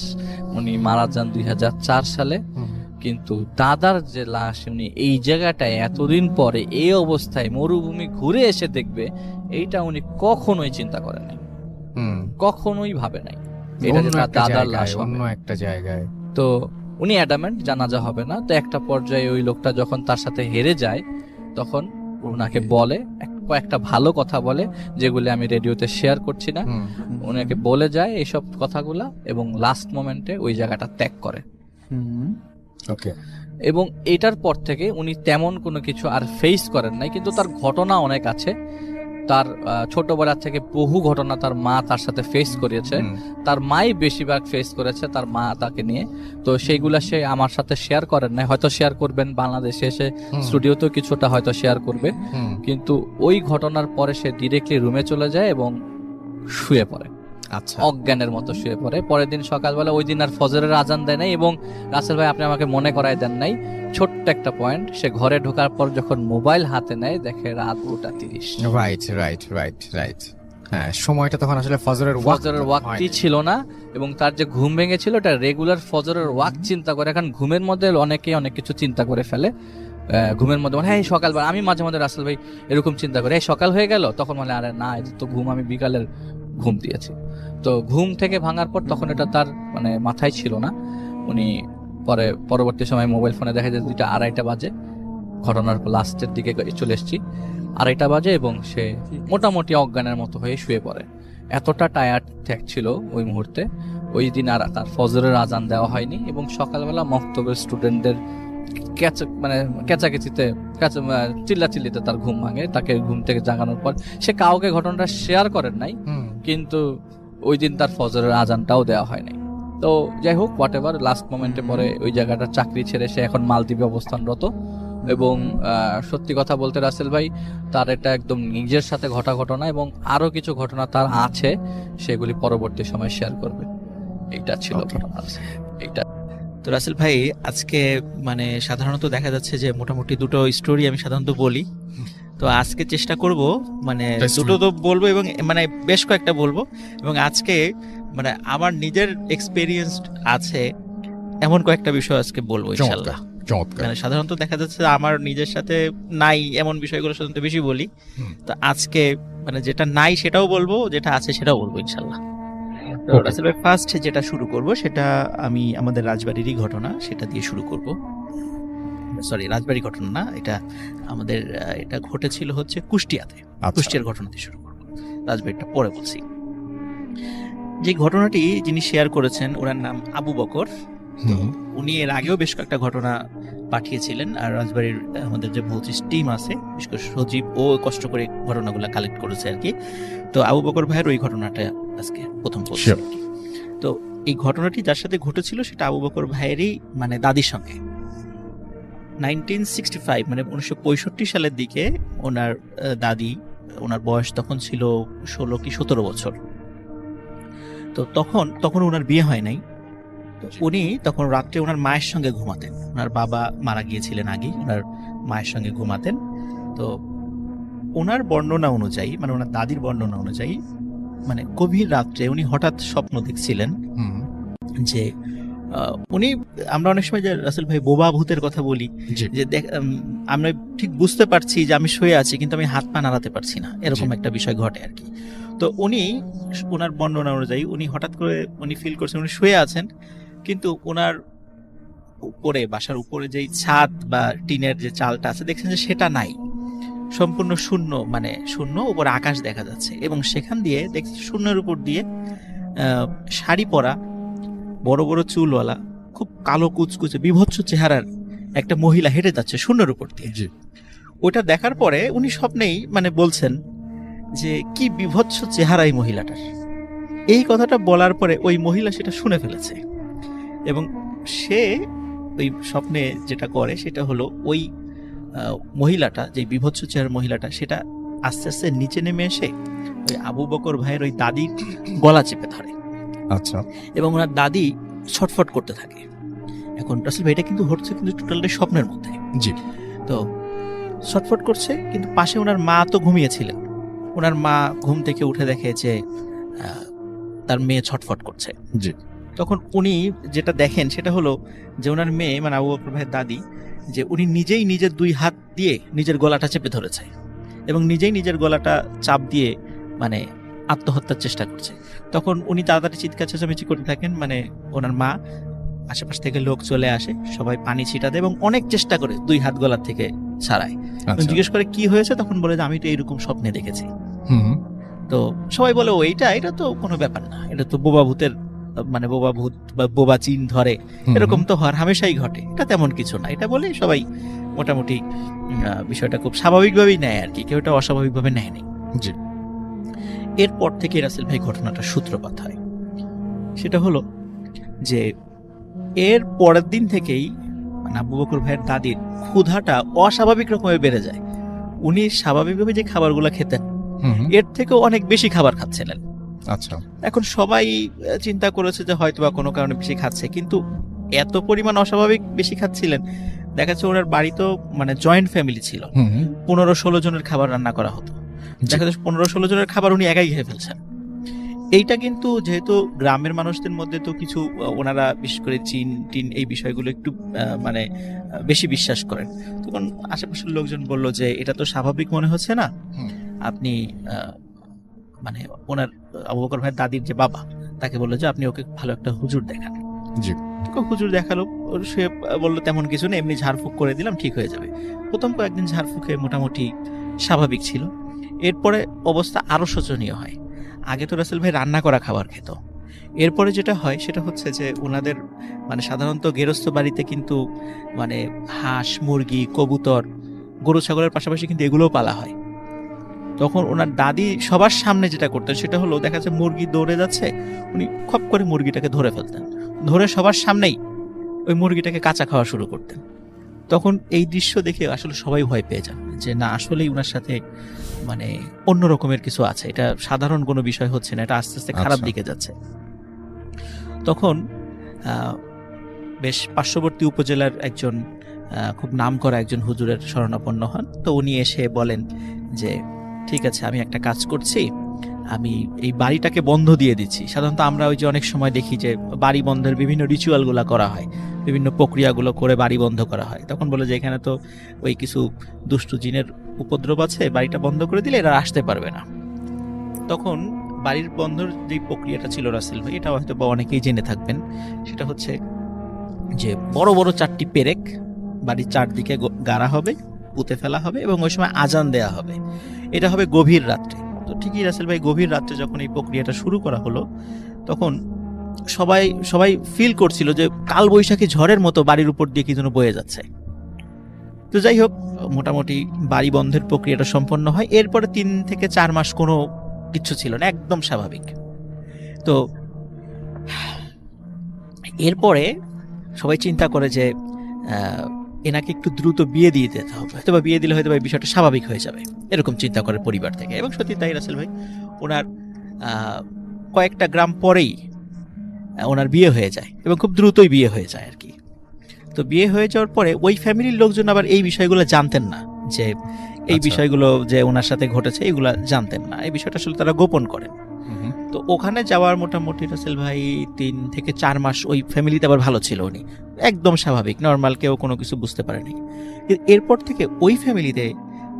উনি মারা যান 2004 সালে। কিন্তু দাদার যে লাশ উনি এই জায়গাটায় এতদিন পরে এই অবস্থায় মরুভূমি ঘুরে এসে দেখবে, এইটা উনি কখনোই চিন্তা করেন নাই, কখনোই ভাবে নাই এটা যে অন্য তার একটা দাদার জায়গায়, লাশ হবে। অন্য একটা জায়গায়। তো উনি অ্যাডামেন্ট জানাজা হবে না। তো একটা পর্যায়ে ওই লোকটা যখন তার সাথে হেরে যায় তখন ওনাকে বলে, কয়েকটা ভালো কথা বলে যেগুলি আমি রেডিওতে শেয়ার করছি না, ওনাকে বলে যায় এইসব কথাগুলা, এবং লাস্ট মোমেন্টে ওই জায়গাটা ত্যাগ করে। ওকে। এবং এটার পর থেকে উনি তেমন কোনো কিছু আর ফেস করেন নাই, কিন্তু তার ঘটনা অনেক আছে। তার ছোটবেলা থেকে বহু ঘটনা তার মা তার সাথে ফেস করেছে, তার মাই বেশিরভাগ ফেস করেছে তার মা তাকে নিয়ে। তো সেইগুলা সে আমার সাথে শেয়ার করেন নাই, হয়তো শেয়ার করবেন বাংলাদেশে এসে স্টুডিওতেও কিছুটা হয়তো শেয়ার করবে। কিন্তু ওই ঘটনার পরে সে ডিরেক্টলি রুমে চলে যায় এবং শুয়ে পড়ে, আচ্ছা, অজ্ঞানের মতো শুয়ে পড়ে। পরের দিন সকালবেলা, ওই দিন আর ফজরের আজান দেয় নাই। এবং রাসেল ভাই আপনি আমাকে মনে করায় দেন নাই ছোট্ট একটা পয়েন্ট, সে ঘরে ঢোকার পর যখন মোবাইল হাতে নেয় দেখে রাত 2:30। Right right right right. হ্যাঁ, সময়টা তখন আসলে ফজরের ওয়াক্তই ছিল না, এবং তার যে ঘুম ভেঙেছিল এটা রেগুলার ফজরের ওয়াক্ত চিন্তা করে। এখন ঘুমের মধ্যে অনেকেই অনেক কিছু চিন্তা করে ফেলে, ঘুমের মধ্যে মানে হ্যাঁ সকালবেলা, আমি মাঝে মাঝে রাসেল ভাই এরকম চিন্তা করি, এই সকাল হয়ে গেল, তখন মানে আরে না, এটা তো ঘুম, আমি বিকালের ঘুম দিয়েছি। তো ঘুম থেকে ভাঙার পর তখন এটা তার মানে মাথায় ছিল না। উনি পরবর্তী সময় মোবাইল ফোনে দেখা যায় 2:30 বাজে, ঘটনার লাস্টের দিকে চলে এসেছি, 2:30 বাজে, এবং সে মোটামুটি অজ্ঞানের মতো হয়ে শুয়ে পড়ে। এতটা টায়ার্ড ছিল ওই মুহূর্তে। ওই দিন আর তার ফজরের আজান দেওয়া হয়নি, এবং সকালবেলা মক্তবের স্টুডেন্টদের কেচাকেচিতে চিল্লাচিল্লিতে তার ঘুম ভাঙে। তাকে ঘুম থেকে জাগানোর পর সে কাউকে ঘটনাটা শেয়ার করেন নাই, কিন্তু ওই দিন তার ফজরের আজানটাও দেওয়া হয় নাই। তো যাই হোক, হোয়াট এভার, লাস্ট মোমেন্টে পরে ওই জায়গাটা চাকরি ছেড়ে সে এখন মালদ্বীপে অবস্থানরত। এবং সত্যি কথা বলতে রাসেল ভাই, তার এটা একদম নিজের সাথে ঘটা ঘটনা, এবং আরো কিছু ঘটনা তার আছে, সেগুলি পরবর্তী সময় শেয়ার করবে। এটা ছিল ঘটনা। এটা তো রাসেল ভাই, আজকে মানে সাধারণত দেখা যাচ্ছে যে মোটামুটি দুটো স্টোরি আমি সাধারণত বলি, তো আজকে চেষ্টা করব মানে দুটো তো বলবো, এবং মানে বেশ কয়েকটা বলবো, এবং আজকে মানে আমার নিজের এক্সপেরিয়েন্স আছে এমন কয়েকটা বিষয় আজকে বলবো ইনশাআল্লাহ। মানে সাধারণত দেখা যাচ্ছে আমার নিজের সাথে নাই এমন বিষয়গুলো সাধারণত বেশি বলি, তো আজকে মানে যেটা নাই সেটাও বলবো, যেটা আছে সেটাও বলবো ইনশাআল্লাহ। তো রাসেল ভাই, ফার্স্ট যেটা শুরু করব সেটা আমি আমাদের রাজবাড়িরই ঘটনা, সেটা দিয়ে শুরু করব। সরি, রাজবাড়ি ঘটনা না, এটা আমাদের এটা ঘটেছিল হচ্ছে কুষ্টিয়াতে। কুষ্টিয়ার ঘটনা দিয়ে শুরু করব, রাজবাড়িটা পরে বলছি। যে ঘটনাটি যিনি শেয়ার করেছেন ওনার নাম আবু বকর। উনি এর আগেও বেশ কয়েকটা ঘটনা পাঠিয়েছিলেন, আর রাজবাড়ির আমাদের যে ভৌতিক টিম আছে, বিশেষ করে সজীব, ও কষ্ট করে ঘটনাগুলো কালেক্ট করেছে আর কি। তো আবু বকর ভাইয়ের ওই ঘটনাটা আজকে প্রথম বলছি। তো এই ঘটনাটি যার সাথে ঘটেছিল সেটা আবু বকর ভাইয়েরই মানে দাদির সঙ্গে। 1965 মানে 1965 সালের দিকে ওনার দাদি ওনার বয়স তখন ছিল 16 কি 17 বছর। তো তখন ওনার বিয়ে হয় নাই। তো উনি তখন রাত্রে ওনার মায়ের সঙ্গে ঘুমাতেন। ওনার বাবা মারা গিয়েছিলেন আগে, ওনার মায়ের সঙ্গে ঘুমাতেন। তো ওনার বর্ণনা অনুযায়ী, মানে ওনার দাদির বর্ণনা অনুযায়ী, মানে গভীর রাত্রে উনি হঠাৎ স্বপ্ন দেখছিলেন হুম, যে উনি, আমরা অনেক সময় যে রাসেল ভাই বোবা ভূতের কথা বলি, জি, যে আমরা ঠিক বুঝতে পারছি যে আমি শুয়ে আছি কিন্তু আমি হাত পা নাড়াতে পারছি না, এরকম জি। একটা বিষয় ঘটে আর কি। তো ওনার বর্ণনা অনুযায়ী উনি হঠাৎ করে উনি ফিল করছেন উনি শুয়ে আছেন, কিন্তু ওনার উপরে, বাসার উপরে যেই ছাদ বা টিনের যে চালটা আছে দেখছেন যে সেটা নাই, সম্পূর্ণ শূন্য, মানে শূন্য, উপরে আকাশ দেখা যাচ্ছে। এবং সেখান দিয়ে দেখছি শূন্যের উপর দিয়ে শাড়ি পরা, বড় বড় চুলওয়ালা, খুব কালো কুচকুচে বিভৎস চেহারার একটা মহিলা হেঁটে যাচ্ছে শূন্যের উপর দিয়ে। জি, ওটা দেখার পরে উনি স্বপ্নেই মানে বলছেন যে কি বিভৎস চেহারা এই মহিলাটার। এই কথাটা বলার পরে ওই মহিলা সেটা শুনে ফেলেছে, এবং সে ওই স্বপ্নে যেটা করে সেটা হলো ওই মহিলাটা, যে বিভৎস চেহারার মহিলাটা, সেটা আস্তে আস্তে নিচে নেমে এসে ওই আবু বকর ভাইয়ের ওই দাদির গলা চেপে ধরে আচ্ছা, এবং ওনার দাদি ছটফট করতে থাকে। এখন রাসেল ভাই এটা কিন্তু হচ্ছে কিন্তু টোটালটাই স্বপ্নের মধ্যে। জি, তো ছটফট করছে, কিন্তু পাশে ওনার মা তো ঘুমিয়েছিলেন। ওনার মা ঘুম থেকে উঠে দেখে যে তার মেয়ে ছটফট করছে। জি, তখন উনি যেটা দেখেন সেটা হলো যে ওনার মেয়ে, মানে আবু বকর ভাইয়ের দাদি, যে উনি নিজেই নিজের 2 হাত দিয়ে নিজের গলাটা চেপে ধরেছে এবং নিজেই নিজের গলাটা চাপ দিয়ে মানে আত্মহত্যার চেষ্টা করছে। তখন উনি তাড়াতাড়ি চিৎকার চেঁচামেচি করতে থাকেন, মানে ওনার মা, আশেপাশ থেকে লোক চলে আসে, সবাই পানি ছিটা দেয় এবং অনেক চেষ্টা করে 2 হাত গলার থেকে ছাড়ায়। আচ্ছা, জিজ্ঞেস করে কি হয়েছে, তখন বলে যে আমি তো এইরকম স্বপ্নে দেখেছি। হুম, তো সবাই বলে ও এটা তো কোনো ব্যাপার না, এটা তো বোবা ভূতের, মানে বোবা ভূত বা বোবা চিন ধরে, হুম, এরকম তো হওয়ার হামেশাই ঘটে, এটা তেমন কিছু না, এটা বলে সবাই মোটামুটি বিষয়টা খুব স্বাভাবিকভাবেই নেয় আর কি, কেউ এটা অস্বাভাবিকভাবে নেয়নি। জি, এরপর থেকে রাসেল ভাই ঘটনাটা সূত্রপাত হয়। সেটা হলো যে এর পরের দিন থেকেই মানে আবু বকর ভাইয়ের দাদির ক্ষুধাটা অস্বাভাবিক রকমের বেড়ে যায়। উনি স্বাভাবিকভাবে যে খাবারগুলো খেতেন হুম, এর থেকেও অনেক বেশি খাবার খাচ্ছিলেন। আচ্ছা, এখন সবাই চিন্তা করেছে যে হয়তোবা কোনো কারণে বেশি খাচ্ছে, কিন্তু এত পরিমাণ অস্বাভাবিক বেশি খাচ্ছিলেন। দেখা যাচ্ছে ওনার বাড়ি তো মানে জয়েন্ট ফ্যামিলি ছিল, হুম, 15-16 জনের খাবার রান্না করা হতো। দেখা যাচ্ছে 15-16 জনের খাবার উনি একাই খেয়ে ফেলছেন। এইটা কিন্তু যেহেতু গ্রামের মানুষদের মধ্যে তো কিছু ওনারা বিশেষ করে চীন টিন এই বিষয়গুলো একটু মানে বেশি বিশ্বাস করেন, তখন আশেপাশের লোকজন বলল যে এটা তো স্বাভাবিক মনে হচ্ছে না, হুম। আপনি মানে ওনার আবু বকর ভাইয়ের দাদির যে বাবা, তাকে বললো যে আপনি ওকে ভালো একটা হুজুর দেখান। জি, তো হুজুর দেখালো, সে বললো তেমন কিছু নেই, এমনি ঝাড়ফুঁক করে দিলাম ঠিক হয়ে যাবে। প্রথম কয়েকদিন ঝাড়ফুঁকে মোটামুটি স্বাভাবিক ছিল। এরপরে অবস্থা আরো শোচনীয় হয়। আগে তো রাসেল ভাই রান্না করা খাবার খেত, এরপরে যেটা হয় সেটা হচ্ছে যে ওনাদের মানে সাধারণত গেরস্থ বাড়িতে কিন্তু মানে হাঁস মুরগি কবুতর গরু ছাগলের পাশাপাশি কিন্তু এগুলোও পালা হয়। তখন ওনার দাদি সবার সামনে যেটা করতেন সেটা হলো, দেখা যাচ্ছে মুরগি দৌড়ে যাচ্ছে, উনি খপ করে মুরগিটাকে ধরে ফেলতেন, ধরে সবার সামনেই ওই মুরগিটাকে কাঁচা খাওয়া শুরু করতেন। তখন এই দৃশ্য দেখে আসলে সবাই ভয় পেয়ে যান যে না, আসলেই ওনার সাথে মানে অন্য রকমের কিছু আছে, এটা সাধারণ কোনো বিষয় হচ্ছে না, এটা আস্তে আস্তে খারাপ আচ্ছা। দিকে যাচ্ছে। তখন বেশ পার্শ্ববর্তী উপজেলার একজন খুব নামকরা একজন হুজুরের শরণাপন্ন হন। তো উনি এসে বলেন যে ঠিক আছে, আমি একটা কাজ করছি, আমি এই বাড়িটাকে বন্ধ দিয়ে দিচ্ছি। সাধারণত আমরা ওই যে অনেক সময় দেখি যে বাড়ি বন্ধের বিভিন্ন রিচুয়ালগুলো করা হয়, বিভিন্ন প্রক্রিয়াগুলো করে বাড়ি বন্ধ করা হয়। তখন বলে যে এখানে তো ওই কিছু দুষ্টু জিনের উপদ্রব আছে, বাড়িটা বন্ধ করে দিলে এরা আসতে পারবে না। তখন বাড়ির বন্ধর যে প্রক্রিয়াটা ছিল রাসেল ভাই, এটা হয়তো বা অনেকেই জেনে থাকবেন, সেটা হচ্ছে যে বড় বড় 4টি পেরেক বাড়ির চারদিকে গাড়া হবে, পুঁতে ফেলা হবে এবং ওই সময় আজান দেয়া হবে। এটা হবে গভীর রাত্রে। তো ঠিকই রাসেল ভাই, গভীর রাত্রে যখন এই প্রক্রিয়াটা শুরু করা হলো, তখন সবাই ফিল করছিল যে কাল বৈশাখী ঝড়ের মতো বাড়ির উপর দিয়ে কি যেন বয়ে যাচ্ছে। তো যাই হোক, মোটামুটি বাড়ি বন্ধের প্রক্রিয়াটা সম্পন্ন হয়। এরপরে 3 থেকে 4 মাস কোনো কিচ্ছু ছিল না, একদম স্বাভাবিক। তো এরপরে সবাই চিন্তা করে যে এনাকে একটু দ্রুত বিয়ে দিয়ে দিতে হবে, হয়তো বা বিয়ে দিলে হয়তো বা এই বিষয়টা স্বাভাবিক হয়ে যাবে, এরকম চিন্তা করে পরিবার থেকে। এবং সত্যি তাই রাসেল ভাই, ওনার কয়েকটা গ্রাম পরেই ওনার বিয়ে হয়ে যায় এবং খুব দ্রুতই বিয়ে হয়ে যায় আর কি। তো বিয়ে হয়ে যাওয়ার পরে ওই ফ্যামিলির লোকজন আবার এই বিষয়গুলো জানতেন না, যে এই আচ্ছা। বিষয়গুলো যে ওনার সাথে ঘটেছে এগুলা জানতেন না, এই বিষয়টা আসলে তারা গোপন করেন। তো ওখানে যাওয়ার মোটামুটি রাসেল ভাই 3 থেকে 4 মাস ওই ফ্যামিলিতে আবার ভালো ছিল, উনি একদম স্বাভাবিক নর্মাল, কেউ কোনো কিছু বুঝতে পারেনি। কিন্তু এরপর থেকে ওই ফ্যামিলিতে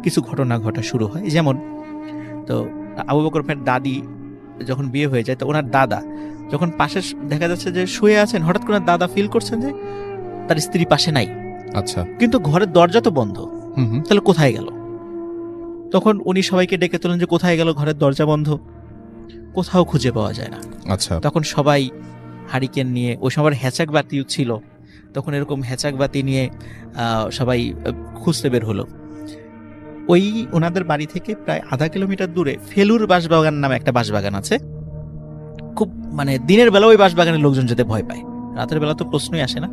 কিছু ঘটনা ঘটা শুরু হয়। যেমন, তো আবু বকর ভাইয়ের দাদি যখন বিয়ে হয়ে যায়, তো ওনার দাদা যখন পাশে দেখা যাচ্ছে যে শুয়ে আছেন, হঠাৎ করে ওনার দাদা ফিল করছেন যে তার স্ত্রী পাশে নাই, আচ্ছা। কিন্তু ঘরের দরজা তো বন্ধ, হুম হুম। তাহলে কোথায় গেল? তখন উনি সবাইকে ডেকে তোলেন যে কোথায় গেল, ঘরের দরজা বন্ধ, কোথাও খুঁজে পাওয়া যায় না। আচ্ছা। তখন সবাই হারিকেন নিয়ে, ওই সময় হ্যাচাক বাতিও ছিল, তখন এরকম হ্যাচাক বাতি নিয়ে সবাই খুঁজতে বের হলো। ওই ওনাদের বাড়ি থেকে প্রায় আধা কিলোমিটার দূরে ফেলুর বাঁশবাগান নামে একটা বাঁশবাগান আছে। খুব মানে দিনের বেলা ওই বাঁশবাগানের লোকজন যেতে ভয় পায়, রাতের বেলা তো প্রশ্নই আসে না।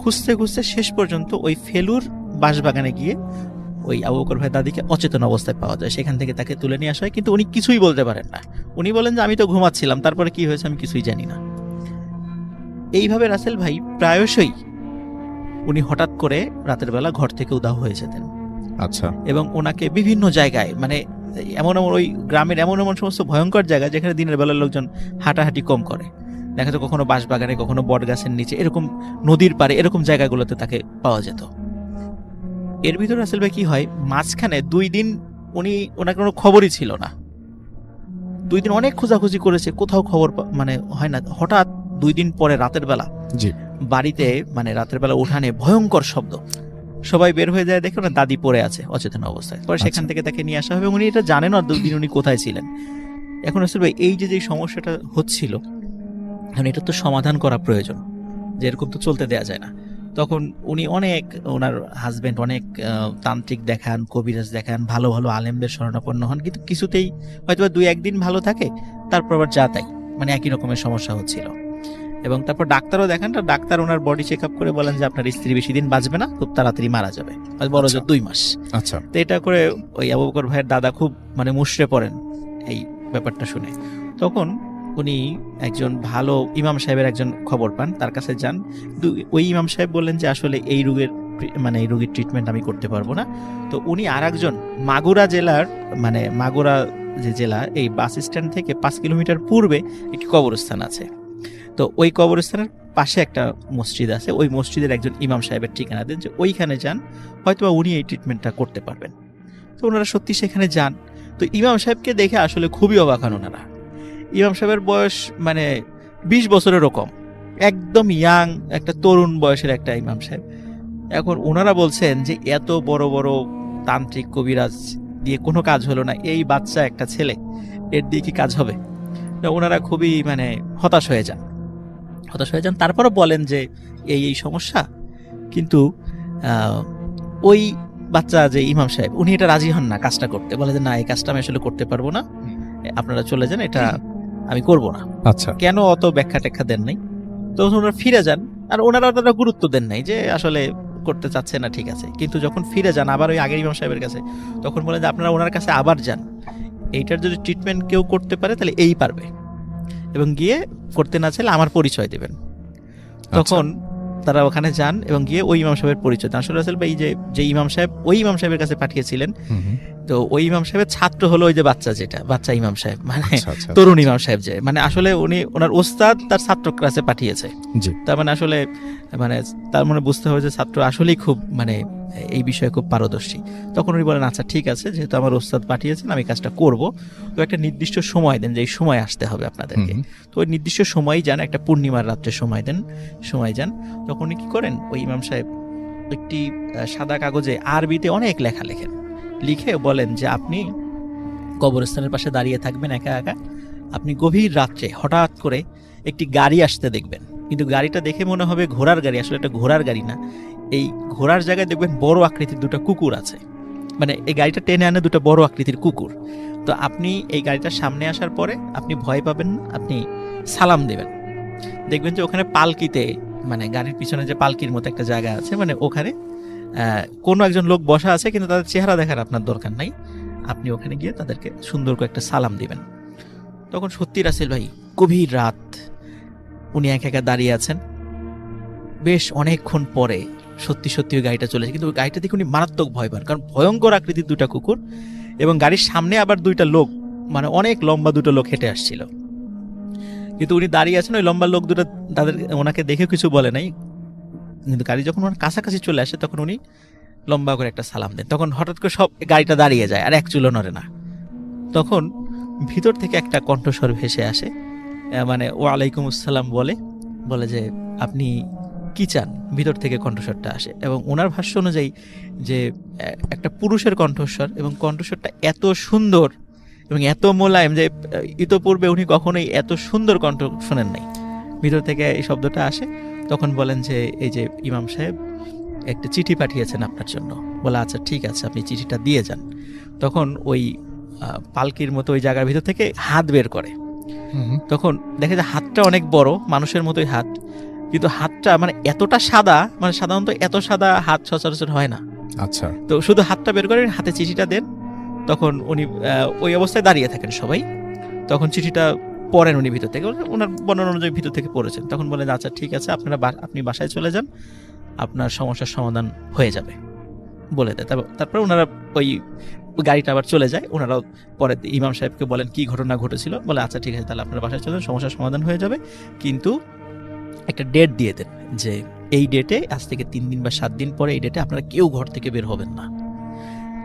খুঁজতে খুঁজতে শেষ পর্যন্ত ওই ফেলুর বাঁশবাগানে গিয়ে ওই আবু বকর ভাই দাদিকে অচেতন অবস্থায় পাওয়া যায়। সেখান থেকে তাকে তুলে নিয়ে আসা হয়, কিন্তু উনি কিছুই বলতে পারেন না। উনি বলেন যে আমি তো ঘুমাচ্ছিলাম, তারপরে কি হয়েছে আমি কিছুই জানি না। এইভাবে রাসেল ভাই প্রায়শই উনি হঠাৎ করে রাতের বেলা ঘর থেকে উধাও হয়ে যেতেন। আচ্ছা। এবং ওনাকে বিভিন্ন জায়গায়, মানে এমন এমন ওই গ্রামের এমন এমন সমস্ত ভয়ঙ্কর জায়গা যেখানে দিনের বেলার লোকজন হাঁটাহাঁটি কম করে, দেখা যেত কখনো বাঁশবাগানে, কখনো বট গাছের নিচে, এরকম নদীর পাড়ে, এরকম জায়গাগুলোতে তাকে পাওয়া যেত। এর ভিতরে রাসেল ভাই কি হয়, মাঝখানে 2 দিন ওনার কোনো খবরই ছিল না। 2 দিন অনেক খোঁজাখুঁজি করেছে, কোথাও খবর মানে হয় না। হঠাৎ 2 দিন পরে রাতের বেলা জি। বাড়িতে, মানে রাতের বেলা উঠানে ভয়ঙ্কর শব্দ, সবাই বের হয়ে যায়, দেখে ওনার দাদি পড়ে আছে অচেতন অবস্থায়। পরে সেখান থেকে তাকে নিয়ে আসা হবে, উনি এটা জানেন আর 2 দিন উনি কোথায় ছিলেন। এখন রাসেল ভাই এই যে সমস্যাটা হচ্ছিল, এখন এটা তো সমাধান করা প্রয়োজন, যে এরকম তো চলতে দেয়া যায় না। তখন উনি অনেক, ওনার হাজবেন্ড অনেক তান্ত্রিক দেখান, কবিরাজ দেখান, ভালো ভালো আলেমদের শরণাপন্ন হন, কিন্তু কিছুতেই হয়তো 2-1 দিন ভালো থাকে, তারপর আবার যা তাই, মানে একই রকমের সমস্যা হচ্ছিল। এবং তারপর ডাক্তারও দেখান, ডাক্তার ওনার বডি চেক আপ করে বলেন যে আপনার স্ত্রী বেশি দিন বাঁচবে না, খুব তাড়াতাড়ি মারা যাবে, বড় জোর 2 মাস। আচ্ছা। তো এটা করে ওই আবু বকর ভাইয়ের দাদা খুব মানে মুষড়ে পড়েন এই ব্যাপারটা শুনে। তখন উনি একজন ভালো ইমাম সাহেবের একজন খবর পান, তার কাছে যান। ওই ইমাম সাহেব বললেন যে আসলে এই রোগের, মানে এই রোগীর ট্রিটমেন্ট আমি করতে পারবো না। তো উনি আরেকজন মাগুরা জেলার, মানে মাগুরা যে জেলা, এই বাস স্ট্যান্ড থেকে 5 কিলোমিটার পূর্বে একটি কবরস্থান আছে। তো ওই কবরস্থানের পাশে একটা মসজিদ আছে, ওই মসজিদের একজন ইমাম সাহেবের ঠিকানা দেন, যে ওইখানে যান, হয়তো উনি এই ট্রিটমেন্টটা করতে পারবেন। তো ওনারা সত্যি সেখানে যান। তো ইমাম সাহেবকে দেখে আসলে খুবই অবাক হন ওনারা। ইমাম সাহেবের বয়স মানে 20 বছরেরও কম, একদম ইয়াং একটা তরুণ বয়সের একটা ইমাম সাহেব। এখন ওনারা বলছেন যে এত বড় বড় তান্ত্রিক কবিরাজ দিয়ে কোনো কাজ হলো না, এই বাচ্চা একটা ছেলে, এর দিয়ে কি কাজ হবে? ওনারা খুবই মানে হতাশ হয়ে যান। তারপরও বলেন যে এই সমস্যা, কিন্তু ওই বাচ্চা যে ইমাম সাহেব, উনি এটা রাজি হন না কাজটা করতে, বলে যে না, এই কাজটা আমি আসলে করতে পারবো না, আপনারা চলে যান, এটা আমি করব না। আচ্ছা। কেন অত ব্যাখ্যা টেখ্যা দেন নাই। তো ওনারা ফিরে যান, আর ওনারা অতটা গুরুত্ব দেন নাই যে আসলে করতে চাচ্ছে না, ঠিক আছে। কিন্তু যখন ফিরে যান আবার ওই আগের ইমাম সাহেবের কাছে, তখন বলে যে আপনারা ওনার কাছে আবার যান, এইটার যদি ট্রিটমেন্ট কেউ করতে পারে তাহলে এই পারবে, এবং গিয়ে করতে না চাইলে আমার পরিচয় দেবেন। তখন তারা ওখানে যান এবং গিয়ে ওই ইমাম সাহেবের পরিচয় দেন। আসলে রাসেল ভাই যে ইমাম সাহেব ওই ইমাম সাহেবের কাছে পাঠিয়েছিলেন, তো ওই ইমাম সাহেবের ছাত্র হলো ওই যে বাচ্চা ইমাম সাহেব, মানে তরুণ ইমাম সাহেব, যে মানে আসলে উনি ওনার ওস্তাদ তার ছাত্র ক্লাসে পাঠিয়েছে। তার মানে আসলে মানে তার মনে বুঝতে হবে যে ছাত্র আসলেই খুব মানে এই বিষয়ে খুব পারদর্শী। তখন উনি বলেন আচ্ছা ঠিক আছে, যেহেতু আমার ওস্তাদ পাঠিয়েছেন আমি কাজটা করব, তো একটা নির্দিষ্ট সময় দেন, যে এই সময় আসতে হবে আপনাদেরকে। তো ওই নির্দিষ্ট সময়ই যান, একটা পূর্ণিমার রাত্রে সময় যান। তখন উনি কি করেন, ওই ইমাম সাহেব একটি সাদা কাগজে আরবিতে অনেক লেখা লেখেন, লিখে বলেন যে আপনি কবরস্থানের পাশে দাঁড়িয়ে থাকবেন একা একা, আপনি গভীর রাত্রে হঠাৎ করে একটি গাড়ি আসতে দেখবেন, কিন্তু গাড়িটা দেখে মনে হবে ঘোড়ার গাড়ি, আসলে এটা ঘোড়ার গাড়ি না। এই ঘোড়ার জায়গায় দেখবেন বড় আকৃতির 2টা কুকুর আছে, মানে এই গাড়িটা টেনে আনে 2টা বড় আকৃতির কুকুর। তো আপনি এই গাড়িটার সামনে আসার পরে আপনি ভয় পাবেন না, আপনি সালাম দেবেন, দেখবেন যে ওখানে পালকিতে, মানে গাড়ির পিছনে যে পালকির মতো একটা জায়গা আছে, মানে ওখানে কোনো একজন লোক বসা আছে, কিন্তু তাদের চেহারা দেখার আপনার দরকার নাই, আপনি ওখানে গিয়ে তাদেরকে সুন্দর করে একটা সালাম দিবেন। তখন সত্যি রাসেল ভাই গভীর রাত, উনি একা একা দাঁড়িয়ে আছেন। বেশ অনেকক্ষণ পরে সত্যি সত্যি ওই গাড়িটা চলেছে, কিন্তু ওই গাড়িটা দেখে উনি মারাত্মক ভয় পান, কারণ ভয়ঙ্কর আকৃতির দুটা কুকুর এবং গাড়ির সামনে আবার দুইটা লোক, মানে অনেক লম্বা দুটো লোক হেঁটে আসছিল। কিন্তু উনি দাঁড়িয়ে আছেন, ওই লম্বা লোক দুটো তাদের ওনাকে দেখে কিছু বলে নাই, কিন্তু গাড়ি যখন ওনার কাছাকাছি চলে আসে তখন উনি লম্বা করে একটা সালাম দেন। তখন হঠাৎ করে সব গাড়িটা দাঁড়িয়ে যায়, আর এক চুলো নড়ে না। তখন ভিতর থেকে একটা কণ্ঠস্বর ভেসে আসে, মানে ওয়ালাইকুম আসসালাম বলে যে আপনি কি চান, ভিতর থেকে কণ্ঠস্বরটা আসে। এবং ওনার ভাষ্য অনুযায়ী যে একটা পুরুষের কণ্ঠস্বর, এবং কণ্ঠস্বরটা এত সুন্দর এবং এত মোলায়েম যে ইতোপূর্বে উনি কখনোই এত সুন্দর কণ্ঠ শোনেন নাই। ভিতর থেকে এই শব্দটা আসে। তখন বলেন যে এই যে ইমাম সাহেব একটা চিঠি পাঠিয়েছেন আপনার জন্য। বলে আচ্ছা ঠিক আছে, আপনি চিঠিটা দিয়ে যান। তখন ওই পালকির মতো ওই জায়গার ভিতর থেকে হাত বের করে। তখন দেখে যে হাতটা অনেক বড়, মানুষের মতোই হাত, কিন্তু হাতটা মানে এতটা সাদা, মানে সাধারণত এত সাদা হাত সচরাচর হয় না। আচ্ছা, তো শুধু হাতটা বের করে হাতে চিঠিটা দেন। তখন উনি ওই অবস্থায় দাঁড়িয়ে থাকেন সবাই। তখন চিঠিটা পড়েন উনি ভিতর থেকে, ওনার বর্ণনা অনুযায়ী ভিতর থেকে পড়েছেন। তখন বলেন আচ্ছা ঠিক আছে, আপনি বাসায় চলে যান, আপনার সমস্যার সমাধান হয়ে যাবে বলে দেয়। তারপর ওনারা ওই গাড়িটা আবার চলে যায়। ওনারাও পরে ইমাম সাহেবকে বলেন কি ঘটনা ঘটেছিল। বলে আচ্ছা ঠিক আছে, তাহলে আপনারা বাসায় চলে যান, সমস্যার সমাধান হয়ে যাবে, কিন্তু একটা ডেট দিয়ে দেন যে এই ডেটে, আজ থেকে 3 দিন বা 7 দিন পরে এই ডেটে আপনারা কেউ ঘর থেকে বের হবেন না।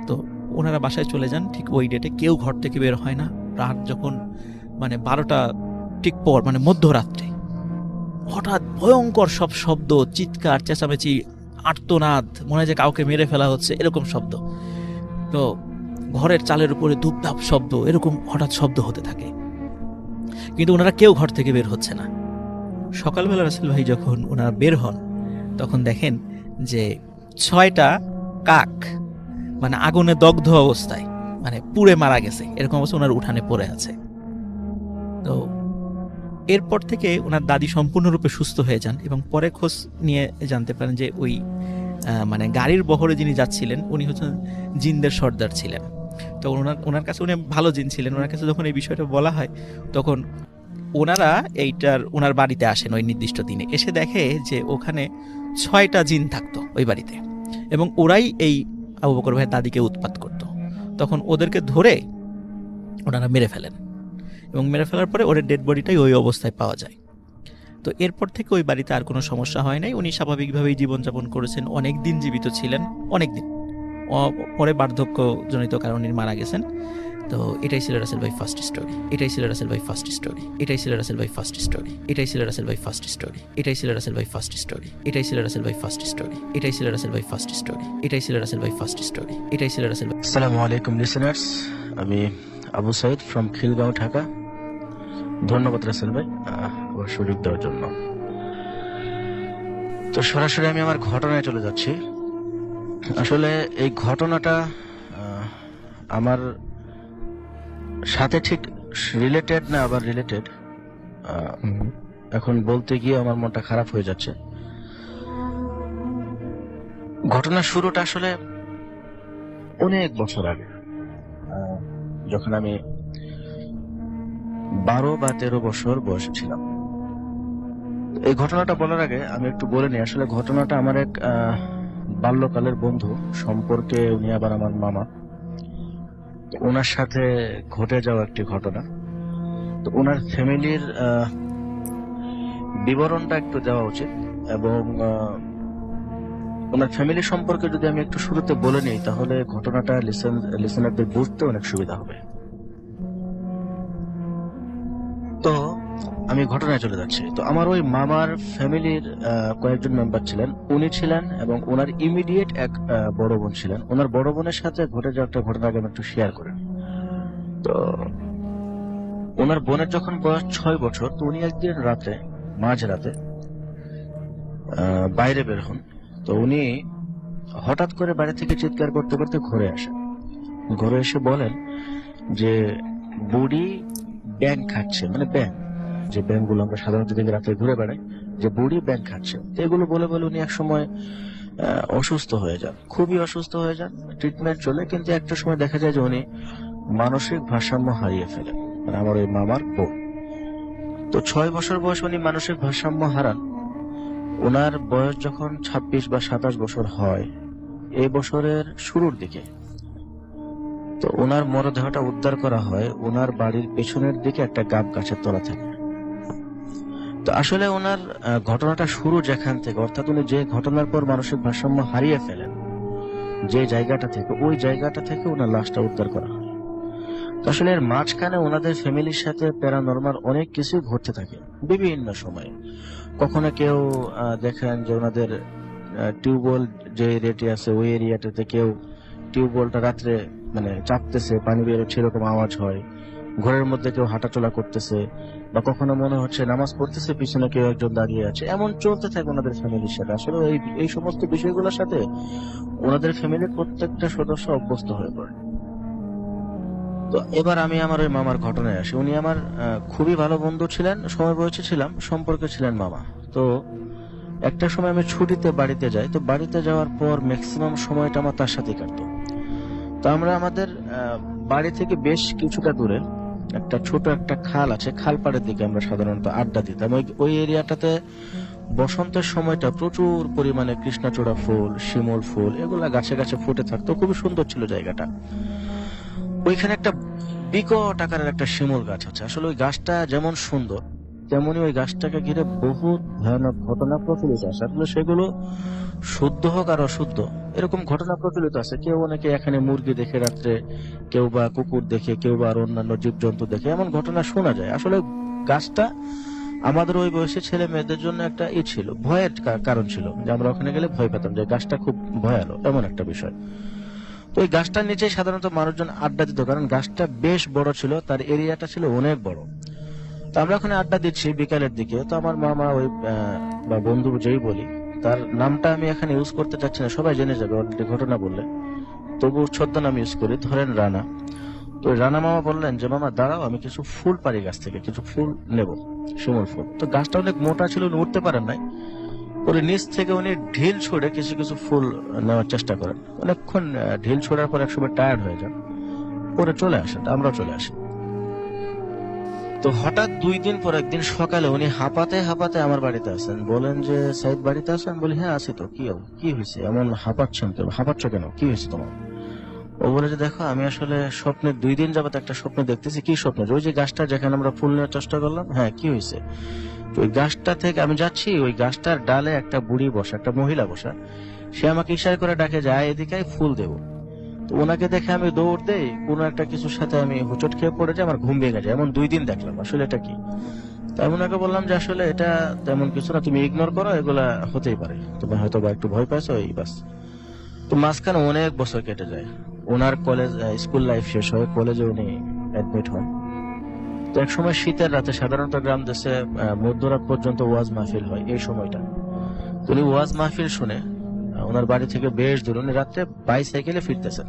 তো ওনারা বাসায় চলে যান, ঠিক ওই ডেটে কেউ ঘর থেকে বের হয় না। রাত যখন মানে 12টা ঠিক পর, মানে মধ্যরাত্রে, হঠাৎ ভয়ঙ্কর সব শব্দ, চিৎকার চেঁচামেচি, আর্তনাদ, মনে হয় যে কাউকে মেরে ফেলা হচ্ছে এরকম শব্দ। তো ঘরের চালের উপরে ধূপধাপ শব্দ, এরকম হঠাৎ শব্দ হতে থাকে, কিন্তু ওনারা কেউ ঘর থেকে বের হচ্ছে না। সকালবেলা রাসেল ভাই যখন ওনারা বের হন, তখন দেখেন যে 6টা কাক মানে আগুনে দগ্ধ অবস্থায়, মানে পুড়ে মারা গেছে, এরকম অবস্থা ওনার উঠানে পড়ে আছে। তো এরপর থেকে ওনার দাদি সম্পূর্ণরূপে সুস্থ হয়ে যান, এবং পরে খোঁজ নিয়ে জানতে পারেন যে ওই মানে গাড়ির বহরে যিনি যাচ্ছিলেন উনি হচ্ছেন জিনদের সর্দার ছিলেন। তো ওনার কাছে উনি ভালো জিন ছিলেন। ওনার কাছে যখন এই বিষয়টা বলা হয়, তখন ওনারা ওনার বাড়িতে আসেন ওই নির্দিষ্ট দিনে। এসে দেখে যে ওখানে 6টা জিন থাকতো ওই বাড়িতে, এবং ওরাই এই আবু বকর ভাইয়ের দাদিকে উৎপাত করত। তখন ওদেরকে ধরে ওনারা মেরে ফেলেন, এবং মেরে ফেলার পরে ওর ডেড বডিটাই ওই অবস্থায় পাওয়া যায়। তো এরপর থেকে ওই বাড়িতে আর কোনো সমস্যা হয় নাই। উনি স্বাভাবিকভাবেই জীবনযাপন করেছেন, অনেক দিন জীবিত ছিলেন, অনেক দিন। পরে বার্ধক্যজনিত কারণে মারা গেছেন। তো এটাই ছিল রাসেল ভাই ফার্স্ট স্টোরি। এটাই ছিল রাসেল ভাই ফার্স্ট স্টোরি। এটাই ছিল রাসেল ভাই ফার্স্ট স্টোরি। এটাই ছিল রাসেল ভাই ফার্স্ট স্টোরি। এটাই ছিল রাসেল ভাই ফার্স্ট স্টোরি। এটাই ছিল রাসেল ভাই ফার্স্ট স্টোরি। এটাই ছিল রাসেল ভাই ফার্স্ট স্টোরি। এটাই ছিল রাসেল ভাই ফার্স্ট স্টোরি। এটাই ছিল রাসেল ভাই। আসসালামু আলাইকুম লিসেনার্স, আমি আবু সাইদ ফ্রম খিলগাঁও, ঢাকা। ধন্যবাদ রাসেল ভাই আমার সুযোগ দেওয়ার জন্য। তো সরাসরি আমি আমার ঘটনায় চলে যাচ্ছি। আসলে এই ঘটনাটা আমার সাথে ঠিক রিলেটেড না, আবার রিলেটেড। এখন বলতে গিয়ে আমার মনটা খারাপ হয়ে যাচ্ছে। ঘটনার শুরুটা আসলে অনেক বছর আগে, যখন আমি 12 বা 13 বছর বয়সে ছিলাম। এই ঘটনাটা বলার আগে আমি একটু বলে নিই, আসলে ঘটনাটা আমার এক বাল্যকালের বন্ধু সম্পর্কে, উনি আবার আমার মামা। ওনার সাথে ঘটে যাওয়া একটি ঘটনা। তো ওনার ফ্যামিলির বিবরণটা একটু দেওয়া উচিত, এবং ওনার ফ্যামিলি সম্পর্কে যদি আমি একটু শুরুতে বলে নিই, তাহলে ঘটনাটা লিসেনারদের বুঝতে অনেক সুবিধা হবে। তো আমি ঘটনায় চলে যাচ্ছি। তো আমার ওই মামার ফ্যামিলির কয়েকজন মেম্বার ছিলেন, উনি ছিলেন, এবং ওনার ইমিডিয়েট এক বড় বোন ছিলেন। ওনার বড় বোনের সাথে ঘটে যাওয়া একটা ঘটনা আমি একটু শেয়ার করেন। তো ওনার বোনের যখন বয়স 6 বছর, তো উনি একদিন রাতে, মাঝরাতে বাইরে বের হন। তো উনি হঠাৎ করে বাড়ি থেকে চিৎকার করতে করতে ঘরে আসেন। ঘরে এসে বলেন যে বুড়ি ব্যাং খাচ্ছে, মানে ব্যাং, যে ব্যাংগুলো আমরা সাধারণত দেখি রাতে ঘুরে বেড়াই, যে বুড়ি ব্যাং খাচ্ছে। এগুলো বলে বলে উনি এক সময় অসুস্থ হয়ে যান, খুবই অসুস্থ হয়ে যান। ট্রিটমেন্ট চলে, কিন্তু একটা সময় দেখা যায় যে উনি মানসিক ভারসাম্য হারিয়ে ফেলেন, মানে আমার ওই মামার বউ। তো 6 বছর বয়স উনি মানসিক ভারসাম্য হারান। ওনার বয়স যখন 26 বা 27 বছর হয়, এই বছরের শুরুর দিকে, তো ওনার মরদেহটা উদ্ধার করা হয় ওনার বাড়ির পেছনের দিকে একটা গাব গাছের তলা থেকে। তো আসলে ওনার ঘটনাটা শুরু যেখান থেকে, অর্থাৎ উনি যে ঘটনার পর মানসিক ভারসাম্য হারিয়ে ফেলেন, যে জায়গাটা থেকে, ওই জায়গাটা থেকে ওনার লাশটা উদ্ধার করা হয়। তো আসলে এর মাঝখানে ওনাদের ফ্যামিলির সাথে প্যারানরমাল অনেক কিছু ঘটতে থাকে বিভিন্ন সময়ে। কখনো কেউ দেখেন যে ওনাদের টিউবওয়েল যে এরিয়াটি আছে ওই এরিয়াটাতে কেউ টিউবওয়েলটা রাত্রে মানে চাপতেছে, পানি বেরোচ্ছে, এরকম আওয়াজ হয়। ঘরের মধ্যে কেউ হাঁটাচলা করতেছে, বা কখনো মনে হচ্ছে নামাজ পড়তেছে, পিছনে কেউ একজন দাঁড়িয়ে আছে, এমন চলতে থাকে ওনাদের ফ্যামিলির সাথে। আসলে এই সমস্ত বিষয়গুলোর সাথে ওনাদের ফ্যামিলির প্রত্যেকটা সদস্য অভ্যস্ত হয়ে পড়ে। তো এবার আমি আমার ওই মামার ঘটনায় আসি। উনি আমার খুবই ভালো বন্ধু ছিলেন, সমবয়সী ছিলাম, সম্পর্কে ছিলেন মামা। তো একটা সময় আমি ছুটিতে বাড়িতে যাই, তো বাড়িতে যাওয়ার পর ম্যাক্সিমাম সময়টা আমার তার সাথে কাটতো। তো আমরা আমাদের বাড়ি থেকে বেশ কিছুটা দূরে একটা ছোট একটা খাল আছে, খাল পাড়ের দিকে আমরা সাধারণত আড্ডা দিতাম। ওই এরিয়াটাতে বসন্তের সময়টা প্রচুর পরিমাণে কৃষ্ণচূড়া ফুল, শিমুল ফুল, এগুলা গাছে গাছে ফুটে থাকতো, খুবই সুন্দর ছিল জায়গাটা। ওইখানে একটা বিকট আকারের একটা শিমুল গাছ আছে। আসলে ওই গাছটা যেমন সুন্দর, তেমনি ওই গাছটাকে ঘিরে বহুত ভয়ানক ঘটনা প্রচলিত আছে। আসলে সেগুলো শুদ্ধ হোক আর অশুদ্ধ, এরকম ঘটনা প্রচলিত আছে। কেউ অনেকে এখানে মুরগি দেখে রাত্রে, কেউ বা কুকুর দেখে, কেউ বা আর অন্যান্য জীবজন্তু দেখে, এমন ঘটনা শোনা যায়। আসলে গাছটা আমাদের ওই বয়সী ছেলে মেয়েদের জন্য একটা ছিল, ভয়ের কারণ ছিল, যে আমরা ওখানে গেলে ভয় পেতাম, যে গাছটা খুব ভয়ালো, এমন একটা বিষয়। তো ওই গাছটার নিচে সাধারণত মানুষজন আড্ডা দিত, কারণ গাছটা বেশ বড় ছিল, তার এরিয়াটা ছিল অনেক বড়। তো আমরা ওখানে আড্ডা দিচ্ছি বিকালের দিকে। তো আমার মামা ওই বা বন্ধু যেই বলি, তার নামটা আমি এখানে ইউজ করতে চাচ্ছি না, সবাই জেনে যাবে অলরেডি ঘটনা বললে, তবু ছদ্মনাম ইউজ করি, ধরেন রানা। তো রানা মামা বললেন যে মামা দাঁড়াও, আমি কিছু ফুল পারি গাছ থেকে, কিছু ফুল নেব, শিমুল ফুল। তো গাছটা অনেক মোটা ছিল, উনি উঠতে পারেন নাই। ওর নিচ থেকে উনি ঢিল ছুড়ে কিছু কিছু ফুল নেওয়ার চেষ্টা করেন। অনেকক্ষণ ঢিল ছোড়ার পর একসময় টায়ার্ড হয়ে যান, পরে চলে আসেন, আমরাও চলে আসি। তো হঠাৎ 2 দিন পর একদিন সকালে উনি হাঁপাতে হাঁপাতে আমার বাড়িতে আসেন। বলেন যে সাইদ বাড়িতে আছেন? বলি হ্যাঁ আছি। তো কি হয়েছে, এমন হাঁপাচ্ছেন কেন, হাঁপাচ্ছ কেন, কি হয়েছে তোমার? ও বলে যে দেখো, আমি আসলে স্বপ্নে 2 দিন যাবত একটা স্বপ্ন দেখতেছি। কি স্বপ্ন? ওই যে গাছটা যেখানে আমরা ফুল নেওয়ার চেষ্টা করলাম। হ্যাঁ, কি হয়েছে? ওই গাছটা থেকে আমি যাচ্ছি, ওই গাছটার ডালে একটা বুড়ি বসা, একটা মহিলা বসা। সে আমাকে ইশারা করে ডাকে যায় এদিকে ফুল দেবো। তো ওনাকে দেখে আমি দৌড় দেই, কোনো একটা কিছুর সাথে আমি হোঁচট খেয়ে পড়ে যাই, আমার ঘুম ভেঙে যায়। এমন 2 দিন দেখলাম, আসলে এটা কি? তাই ওনাকে বললাম যে আসলে এটা তেমন কিছু না, তুমি ইগনোর করো, এগুলা হতেই পারে, তুমি হয়তো বা একটু ভয় পাইছো, এই বাস। তো মাঝখানে অনেক বছর কেটে যায়, ওনার কলেজ স্কুল লাইফ শেষ হয়, কলেজে উনি অ্যাডমিট হন। তো এক সময় শীতের রাতে সাধারণত গ্রাম দেশে মধ্যরাত পর্যন্ত ওয়াজ মাহফিল হয়, এই সময়টা। তো উনি ওয়াজ মাহফিল শুনে ওনার বাড়ি থেকে বেশ দূর, উনি রাত্রে বাইসাইকেলে ফিরতেছেন।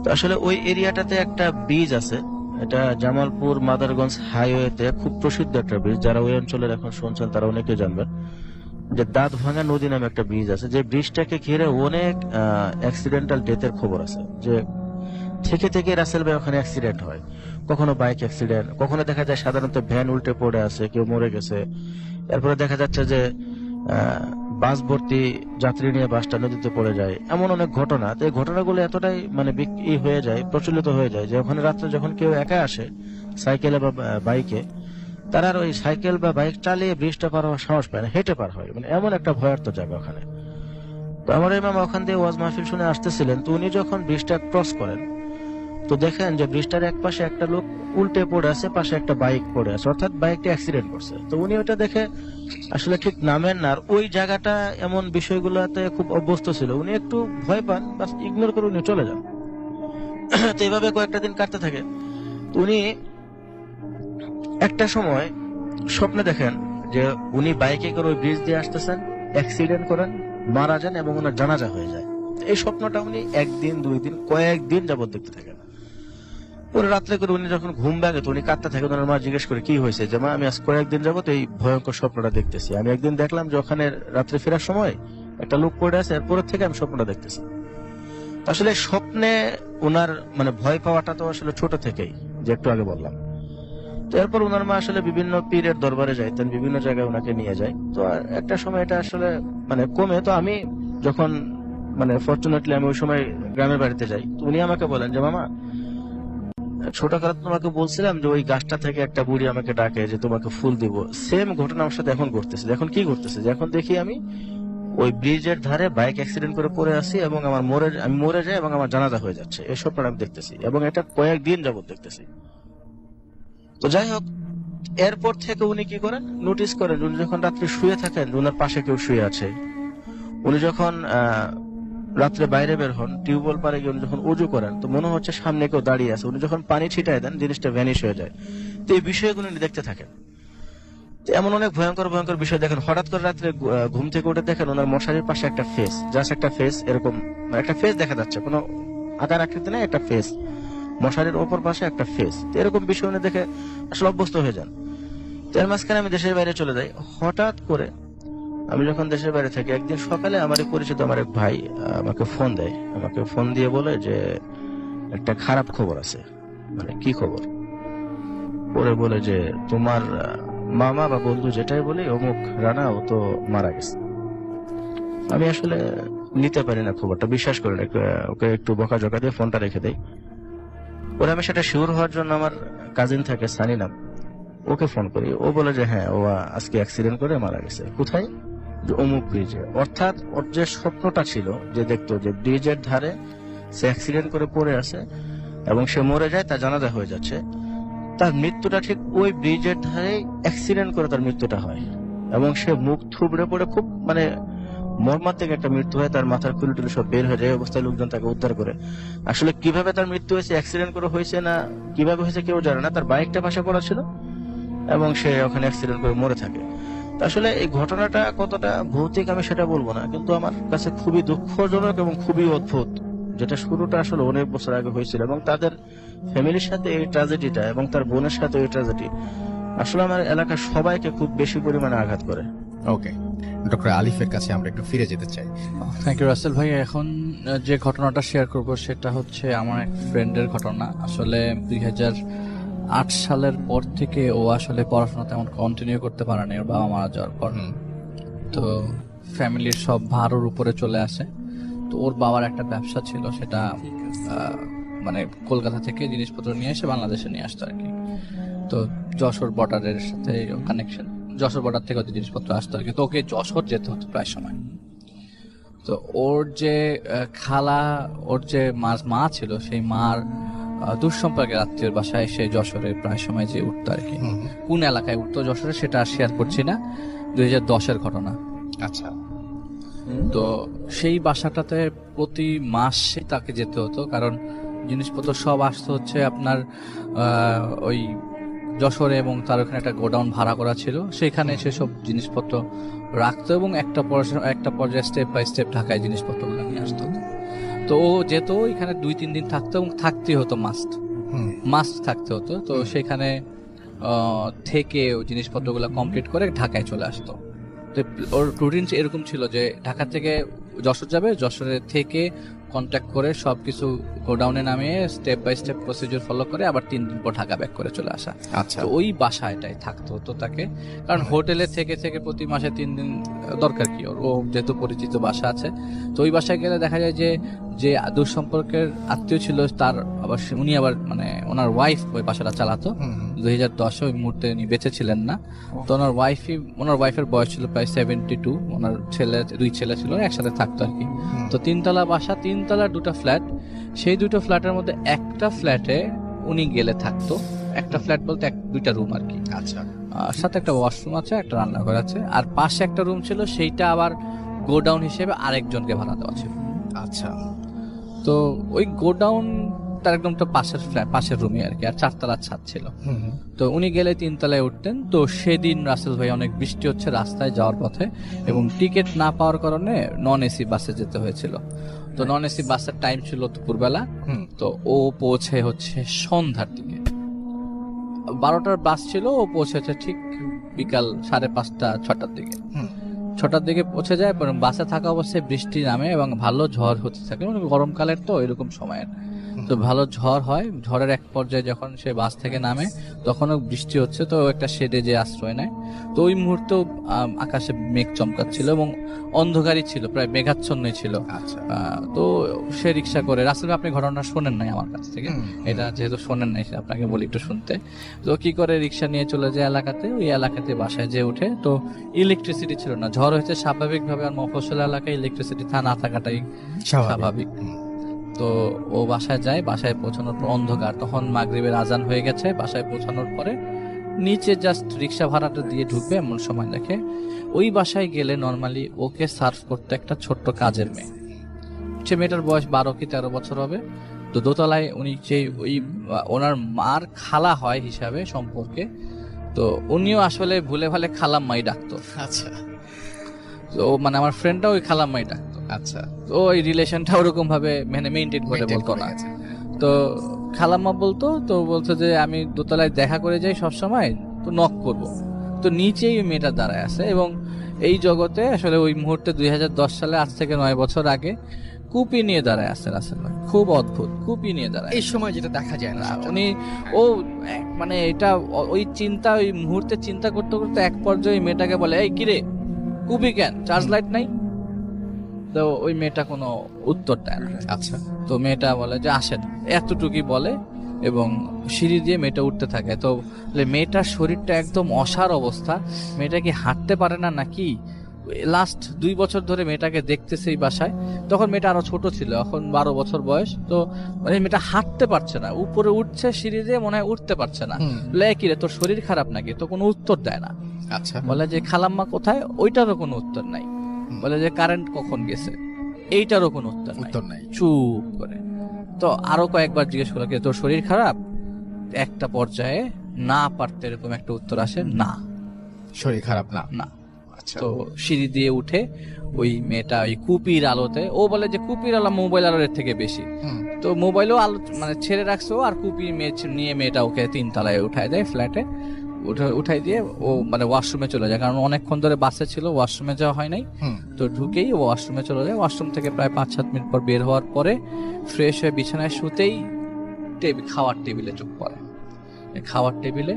তো আসলে ওই এরিয়াটাতে একটা ব্রিজ আছে, এটা জামালপুর মাদারগঞ্জ হাইওয়েতে খুব প্রসিদ্ধ একটা ব্রিজ। যারা ওই অঞ্চলের এখন শুনছেন তারা অনেকে জানবেন যে দাঁতভাঙা নদী নামে একটা ব্রিজ আছে, যে ব্রিজটাকে ঘিরে অনেক অ্যাক্সিডেন্টাল ডেথের খবর আছে। যে থেকে থেকে রাসেল ভাই ওখানে অ্যাক্সিডেন্ট হয়, কখনো বাইক অ্যাক্সিডেন্ট, কখনো দেখা যায় সাধারণত ভ্যান উল্টে পড়ে আছে, কেউ মরে গেছে। এরপরে দেখা যাচ্ছে যে বাস ভর্তি যাত্রী নিয়ে বাসটা নদীতে পড়ে যায়, এমন অনেক ঘটনা। তো এই ঘটনাগুলো এতটাই মানে হয়ে যায়, প্রচলিত হয়ে যায়, যে ওখানে রাত্রে যখন কেউ একা আসে সাইকেলে বা বাইকে, তারা আর ওই সাইকেল বা বাইক চালিয়ে ব্রিজটা পার হওয়ার সাহস পায় না, হেঁটে পার হয়, মানে এমন একটা ভয়ার্থ জায়গা ওখানে। তো আমার এই মামা ওখান দিয়ে ওয়াজ মাহফিল শুনে আসতেছিলেন। তো উনি যখন ব্রিজটা ক্রস করেন, তো দেখেন যে ব্রিজটার এক পাশে একটা লোক উল্টে পড়ে আছে, পাশে একটা বাইক পড়ে আছে, অর্থাৎ বাইকটা অ্যাক্সিডেন্ট করছে। তো উনি ওটা দেখে আসলে ঠিক নামেন না, আর ওই জায়গাটা এমন বিষয়গুলোতে খুব অভ্যস্ত ছিল, উনি একটু ভয় পান, বাস ইগনোর করে উনি চলে যান। তো এইভাবে কয়েকটা দিন কাটতে থাকে। তো উনি একটা সময় স্বপ্নে দেখেন যে উনি বাইকে করে ওই ব্রিজ দিয়ে আসতেছেন, অ্যাক্সিডেন্ট করেন, মারা যান এবং ওনার জানাজা হয়ে যায়। এই স্বপ্নটা উনি 1 দিন 2 দিন কয়েকদিন যাবত দেখতে থাকেন। পরে রাত্রে করে উনি যখন ঘুম ভাঙে, তো উনি কাঁদতে থাকেন। ওনার মা জিজ্ঞেস করে কি হয়েছে, যে মা আমি আজ কয়েকদিন যাবত এই ভয়ঙ্কর স্বপ্নটা দেখতেছি। আমি একদিন দেখলাম যে ওখানে রাত্রে ফেরার সময় একটা লোক পড়ে আছে, এরপরের থেকে আমি স্বপ্নটা দেখতেছি। তো আসলে স্বপ্নে ওনার মানে ভয় পাওয়াটা তো আসলে ছোট থেকেই, যে একটু আগে বললাম। তো এরপর ওনার মা আসলে বিভিন্ন পীরের দরবারে যাইতেন, বিভিন্ন জায়গায় ওনাকে নিয়ে যায়। তো একটা সময় এটা আসলে মানে কমে। তো আমি যখন মানে ফরচুনেটলি আমি ওই সময় গ্রামের বাড়িতে যাই, তো উনি আমাকে বলেন যে মামা, ছোটকালে তোমাকে বলছিলাম যে ওই গাছটা থেকে একটা বুড়ি আমাকে ডাকে যে তোমাকে ফুল দিব। সেম ঘটনা আমার সাথে এখন ঘটতেছে। এখন কি ঘটতেছে, যে এখন দেখি আমি ওই ব্রিজের ধারে বাইক অ্যাক্সিডেন্ট করে পড়ে আছি এবং আমি মরে যাই এবং আমার জানাজা হয়ে যাচ্ছে। এই স্বপ্নটা আমি দেখতেছি এবং এটা কয়েকদিন যাবত দেখতেছি। তো যাই হোক, এরপর থেকে উনি কি করেন, নোটিস করেন উনি যখন রাত্রে শুয়ে থাকেন ওনার পাশে কেউ শুয়ে আছে। উনি যখন রাত্রে বাইরে বের হন, টিউবওয়েল পারে গিয়ে উনি যখন উজু করেন, তো মনে হচ্ছে সামনে কেউ দাঁড়িয়ে আছে। উনি যখন পানি ছিটায় দেন, জিনিসটা ভ্যানিশ হয়ে যায়। তো এই বিষয়গুলো উনি দেখতে থাকেন। তো এমন অনেক ভয়ঙ্কর ভয়ঙ্কর বিষয় দেখেন। হঠাৎ করে রাত্রে ঘুম থেকে উঠে দেখেন ওনার মশারির পাশে একটা ফেস, জাস্ট একটা ফেস, এরকম একটা ফেস দেখা যাচ্ছে, কোনো আকার আকৃতি নেই, একটা ফেস মশারির ওপর পাশে একটা ফেস। এরকম বিষয় উনি দেখে আসলে অভ্যস্ত হয়ে যান। তো এর মাঝখানে আমি দেশের বাইরে চলে যাই। হঠাৎ করে আমি যখন দেশের বাইরে থাকি, একদিন সকালে আমার পরিচিত আমার এক ভাই আমাকে ফোন দেয়। আমাকে ফোন দিয়ে বলে যে একটা খারাপ খবর আছে। মানে কি খবর? পরে বলে যে তোমার মামা বা বন্ধু যেটাই বলি, অমুক রানা ও তো মারা গেছে। আমি আসলে নিতে পারি না খবরটা, বিশ্বাস করি না। ওকে একটু বকাঝকা দিয়ে ফোনটা রেখে দেই। পরে আমি সেটা শিওর হওয়ার জন্য আমার কাজিন থাকে সানি নাম, ওকে ফোন করি। ও বলে যে হ্যাঁ, ও আজকে অ্যাক্সিডেন্ট করে মারা গেছে। কোথায়? যে অমুক ব্রিজে। অর্থাৎ ওর যে স্বপ্নটা ছিল, যে দেখতো যে ব্রিজের ধারে সে অ্যাক্সিডেন্ট করে পড়ে আছে এবং সে মরে যায়, তার জানাজা হয়ে যাচ্ছে, তার মৃত্যুটা ঠিক ওই ব্রিজের ধারে অ্যাক্সিডেন্ট করে তার মৃত্যুটা হয় এবং সে মুখ থুবড়ে পড়ে খুব মানে মর্মান্তিক একটা মৃত্যু হয়। তার মাথার খুলি টুলি সব বের হয়ে যায়। অবস্থায় লোকজন তাকে উদ্ধার করে। আসলে কিভাবে তার মৃত্যু হয়েছে, অ্যাক্সিডেন্ট করে হয়েছে না কিভাবে হয়েছে কেউ জানে না। তার বাইকটা পাশে পড়া ছিল এবং সে ওখানে অ্যাক্সিডেন্ট করে মরে থাকে। তো আসলে এই ঘটনাটা কতটা ভৌতিক আমি সেটা বলবো না, কিন্তু আমার কাছে খুবই দুঃখজনক এবং খুবই অদ্ভুত। যেটা শুরুটা আসলে অনেক বছর আগে হয়েছিল এবং তাদের ফ্যামিলির সাথে এই ট্র্যাজেডিটা এবং তার বোনের সাথে এই ট্র্যাজেডি আসলে আমার এলাকার সবাইকে খুব বেশি পরিমাণে আঘাত করে। ওকে, ডক্টর আলিফের কাছে আমরা একটু ফিরে যেতে চাই। থ্যাংক ইউ রাসেল ভাই। এখন যে ঘটনাটা শেয়ার করব সেটা হচ্ছে আমার এক ফ্রেন্ডের ঘটনা। আসলে 2008 সালের পর থেকে ও আসলে পড়াশোনা তেমন কন্টিনিউ করতে পারেনি ওর বাবা মারা যাওয়ার পর। তো ফ্যামিলির সব ভার ওর উপরে চলে আসে। তো ওর বাবার একটা ব্যবসা ছিল, সেটা মানে কলকাতা থেকে জিনিসপত্র নিয়ে এসে বাংলাদেশে নিয়ে আসতো আর কি। তো যশোর বর্ডারের সাথে কানেকশন, যশোর বর্ডার থেকে ওদের জিনিসপত্র আসতো আর কি। তো ওকে যশোর যেতে হতো প্রায় সময়। তো ওর যে খালা, ওর যে মা ছিল, সেই মার দুঃসম্পর্কের আত্মীয়র বাসায় সে যশোরে প্রায় সময় যে উঠতো আর কি। কোন এলাকায় উঠতো যশোরে সেটা আর শেয়ার করছি না, 2010-এর ঘটনা। আচ্ছা। তো সেই বাসাটাতে প্রতি মাসে তাকে যেতে হতো, কারণ জিনিসপত্র সব আসতো হচ্ছে আপনার ওই যশোরে, এবং তার ওখানে একটা গোডাউন ভাড়া করা ছিল, সেখানে সেসব জিনিসপত্র রাখতো এবং একটা পর্যায়ে স্টেপ বাই স্টেপ ঢাকায় জিনিসপত্রগুলো নিয়ে আসতো। তো ও যেত, এখানে 2-3 দিন থাকতো এবং থাকতেই হতো, মাস্ট থাকতে হতো। তো সেখানে থেকে জিনিসপত্রগুলো কমপ্লিট করে ঢাকায় চলে আসতো। তো ওর রুটিন এরকম ছিল যে ঢাকা থেকে যশোর যাবে, যশোরে থেকে কন্ট্যাক্ট করে সবকিছু গোডাউনে নামিয়ে step by step procedure follow করে আবার 3 দিন পর ঢাকা ব্যাক করে চলে আসা। আচ্ছা। তো ওই বাসাটাই থাকতে হতো তাকে, কারণ হোটেলে থেকে প্রতি মাসে 3 দিন দরকার কি ওর, ও যেহেতু পরিচিত বাসা আছে। তো ওই বাসায় গেলে দেখা যায় যে যে দুঃসম্পর্কের আত্মীয় ছিল তার আবার উনি আবার মানে ওনার ওয়াইফ ওই বাসাটা চালাতো। 2010-এ ওই মুহূর্তে উনি বেঁচে ছিলেন না। তো ওনার ওয়াইফের বয়স ছিল প্রায় 72। ওনার 2 ছেলে ছিল, একসাথে থাকতো আর কি। তো 3তলা বাসা, 3তলার 2টা ফ্ল্যাট। সেই 2টা ফ্ল্যাটের মধ্যে একটা ফ্ল্যাটে উনি গেলে থাকতো। একটা ফ্ল্যাট বলতে 2টা রুম আর কি। আচ্ছা। সাথে একটা ওয়াশরুম আছে, একটা রান্নাঘর আছে, আর পাশে একটা রুম ছিল, সেইটা আবার গোডাউন হিসেবে আরেকজনকে ভাড়া দেওয়া ছিল। আচ্ছা। তো ওই গোডাউন তার একদম তো পাশের রুমে আর কি, আর 4তলার ছাদ ছিল। তো উনি গেলে 3তলায় উঠতেন। তো সেদিন রাসেল ভাই অনেক বৃষ্টি হচ্ছে রাস্তায় যাওয়ার পথে, এবং টিকিট না পাওয়ার কারণে নন এসি বাসে যেতে হয়েছিল। তো নন এসি বাসের টাইম ছিল দুপুরবেলা। তো ও পৌঁছে হচ্ছে সন্ধ্যার দিকে, 12টার বাস ছিল, ও পৌঁছেছে ঠিক বিকাল 5:30-6টার দিকে। 6টার দিকে পৌঁছে যায়, এবং বাসে থাকা অবস্থায় বৃষ্টি নামে এবং ভালো ঝড় হতে থাকে, মানে গরমকালের তো এরকম সময়ের। তো ভালো ঝড় হয়, ঝড়ের এক পর্যায়ে যখন সে বাস থেকে নামে তখনও বৃষ্টি হচ্ছে, তো একটা শেডে যে আশ্রয় নেয়। তো ওই মুহূর্তে আকাশে মেঘ চমকাচ্ছিল এবং অন্ধকারই ছিল, প্রায় মেঘাচ্ছন্নই ছিল। আচ্ছা। তো সে রিক্সা করে, রাসেল ভাই আপনি ঘটনা শোনেন নাই আমার কাছ থেকে, এটা যেহেতু শোনেন নাই আপনাকে বলি একটু শুনতে। তো কি করে রিক্সা নিয়ে চলে যায় এলাকাতে, ওই এলাকাতে বাসায় যে উঠে, তো ইলেকট্রিসিটি ছিল না, ঝড় হয়েছে স্বাভাবিকভাবে, আর মফস্বল এলাকায় ইলেকট্রিসিটি না থাকাটাই স্বাভাবিক। তো ও বাসায় যায়, বাসায় পৌঁছানোর পর অন্ধকার, তখন মাগরিবের আজান হয়ে গেছে। বাসায় পৌঁছানোর পরে নিচে জাস্ট রিক্সা ভাড়াটা দিয়ে ঢুকবে এমন সময় দেখে ওই বাসায় গেলে নর্মালি ওকে সার্ভ করতে একটা ছোট্ট কাজের মেয়ে। সে মেয়েটার বয়স 12 কি 13 বছর হবে। তো দোতলায় উনি যে ওই ওনার মার খালা হয় হিসাবে সম্পর্কে, তো উনিও আসলে ভুলে ভালে খালাম্মাই ডাকতো। আচ্ছা তো মানে আমার ফ্রেন্ডটা ওই খালাম্মাই ডাকতো। আচ্ছা। তো ওই রিলেশনটা ওরকম ভাবে মানে মেইনটেইন করে বলতো না। তো খালাম্মা বলতো, তো বলতো যে আমি দোতলায় দেখা করে যাই সব সময়, তো নক করব। তো নিচেই ওই মেয়েটা দাঁড়ায় আছে, এবং এই জগতে আসলে ওই মুহূর্তে 2010 সালে, আজ থেকে 9 বছর আগে, কুপি নিয়ে দাঁড়ায় আছে রাসেল ভাই। খুব অদ্ভুত, কুপি নিয়ে দাঁড়ায়। এই সময় যেটা দেখা যায় না, উনি ও মানে এটা ওই চিন্তা, ওই মুহূর্তে চিন্তা করতে করতে এক পর্যায়ে ওই মেয়েটাকে বলে, এই কিরে কুপি কেন, চার্জ লাইট নাই? তো ওই মেয়েটা কোনো উত্তর দেয় না। আচ্ছা। তো মেয়েটা বলে যে আসেন, এতটুকুই বলে, এবং সিঁড়ি দিয়ে মেয়েটা উঠতে থাকে। তো মেয়েটার শরীরটা একদম অসাড় অবস্থা, মেয়েটা কি হাঁটতে পারে না নাকি? লাস্ট 2 বছর ধরে মেয়েটাকে দেখতেছে এই বাসায়। তখন মেয়েটা আরো ছোট ছিল, এখন 12 বছর বয়স। তো মানে মেয়েটা হাঁটতে পারছে না, উপরে উঠছে সিঁড়ি দিয়ে, মনে হয় উঠতে পারছে না। বলে কি রে, তোর শরীর খারাপ নাকি? তো কোনো উত্তর দেয় না। আচ্ছা। বলে যে খালাম্মা কোথায়, ওইটারও কোনো উত্তর নাই। বলে যে কারেন্ট কখন গেছে, এইটারও কোনো উত্তর নাই। চুপ করে। তো আরো কয়েকবার জিজ্ঞেস করলো, তোর শরীর খারাপ? একটা পর্যায়ে না পারতে এরকম একটা উত্তর আসে, না শরীর খারাপ না। না। তো সিঁড়ি দিয়ে উঠে ওই মেয়েটা ওই কুপির আলোতে, ও বলে যে কুপির আলো মোবাইল আলোর থেকে বেশি। তো মোবাইলও আলো মানে ছেড়ে রাখছে, আর কুপি নিয়ে মেয়েটা ওকে 3 তলায় উঠায় দেয়, ফ্ল্যাটে উঠাই দিয়ে ও মানে ওয়াশরুমে চলে যায়, কারণ অনেকক্ষণ ধরে বাসে ছিল, ওয়াশরুমে যাওয়া হয় নাই। তো ঢুকেই ও ওয়াশরুমে চলে যায়। ওয়াশরুম থেকে প্রায় 5-7 মিনিট পর বের হওয়ার পরে ফ্রেশ হয়ে বিছানায় শুতেই খাওয়ার টেবিলে চোখ পড়ে। খাওয়ার টেবিলে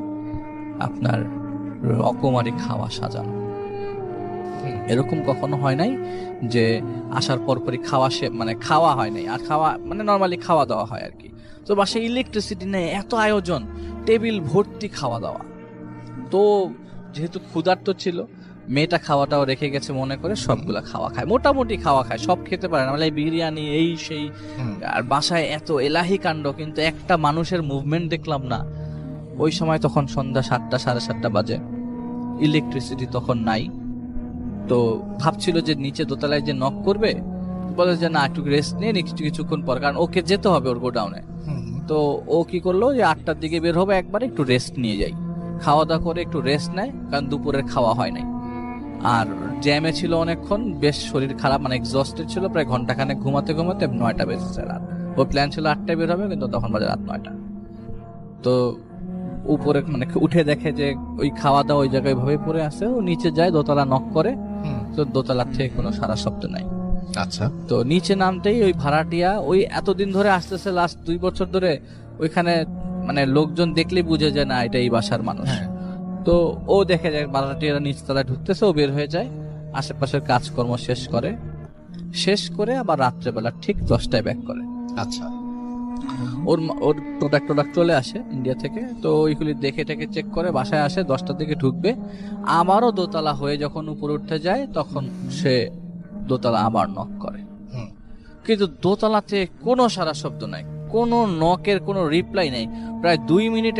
আপনার রকমারি খাওয়া সাজানো, এরকম কখনো হয় নাই যে আসার পরপরই মানে খাওয়া হয় নাই, আর খাওয়া মানে নর্মালি খাওয়া দাওয়া হয় আর কি। তো বাসায় ইলেকট্রিসিটি নেই, এত আয়োজন, টেবিল ভর্তি খাওয়া দাওয়া। তো যেহেতু ক্ষুধার্ত ছিল, মেয়েটা খাওয়াটাও রেখে গেছে মনে করে সবগুলা খাওয়া খায়, মোটামুটি খাওয়া খায়, সব খেতে পারে না, মানে বিরিয়ানি এই সেই। আর বাসায় এত এলাহি কাণ্ড, কিন্তু একটা মানুষের মুভমেন্ট দেখলাম না। ওই সময় তখন সন্ধ্যা 7টা 7:30 বাজে, ইলেকট্রিসিটি তখন নাই। তো ভাবছিল যে নিচে দোতলায় যে নক করবে, বলে যে না একটু রেস্ট নিয়ে কিছুক্ষণ পর, কারণ ওকে যেতে হবে ওর গোডাউনে। তো ও কি করলো যে 8টার দিকে বের হবে, একবার একটু রেস্ট নিয়ে যাই, খাওয়া দাওয়া করে একটু রেস্ট নেয়, কারণ দুপুরের খাওয়া হয় নাই। আর জ্যামে ছিল অনেকক্ষণ, বেশ শরীর খারাপ, মানে এক্সস্টেড ছিল, প্রায় ঘন্টাখানেক ঘুমাতে ঘুমাতে 9টা বেজেছে রাত। ওর প্ল্যান ছিল 8টায় বের হবে, কিন্তু তখন বাজে রাত 9টা। তো উপরে মানে উঠে দেখে যে ওই খাওয়া দাওয়া ওই জায়গায় ভাবে পড়ে আছে। ও নিচে যায়, দোতলা নক করে, তো দোতলার থেকে কোনো সারা শব্দ নাই। আচ্ছা। তো নিচে নামতেই ওই ভাড়াটিয়া, ওই এতদিন ধরে আসতেছে, লাস্ট 2 বছর ধরে ওইখানে, মানে লোকজন দেখলেই বুঝে যায় না এটা এই বাসার মানুষ। তো ও দেখে যায় ভাড়াটিয়ারা নিচতলায় ঢুকতেছে, ও বের হয়ে যায়, আশেপাশের কাজকর্ম শেষ করে আবার রাত্রেবেলা ঠিক 10টায় ব্যাক করে। আচ্ছা। ওর প্রোডাক্ট চলে আসে ইন্ডিয়া থেকে। তো ওইগুলি দেখে টেকে চেক করে বাসায় আসে, 10টার দিকে ঢুকবে। আবারও দোতলা হয়ে যখন উপরে উঠতে যায়, তখন সে দোতলা আবার নক করে, কিন্তু দোতলাতে কোনো সারা শব্দ নাই, কোনো নকের কোনো রিপ্লাই নেই। প্রায় 2 মিনিট,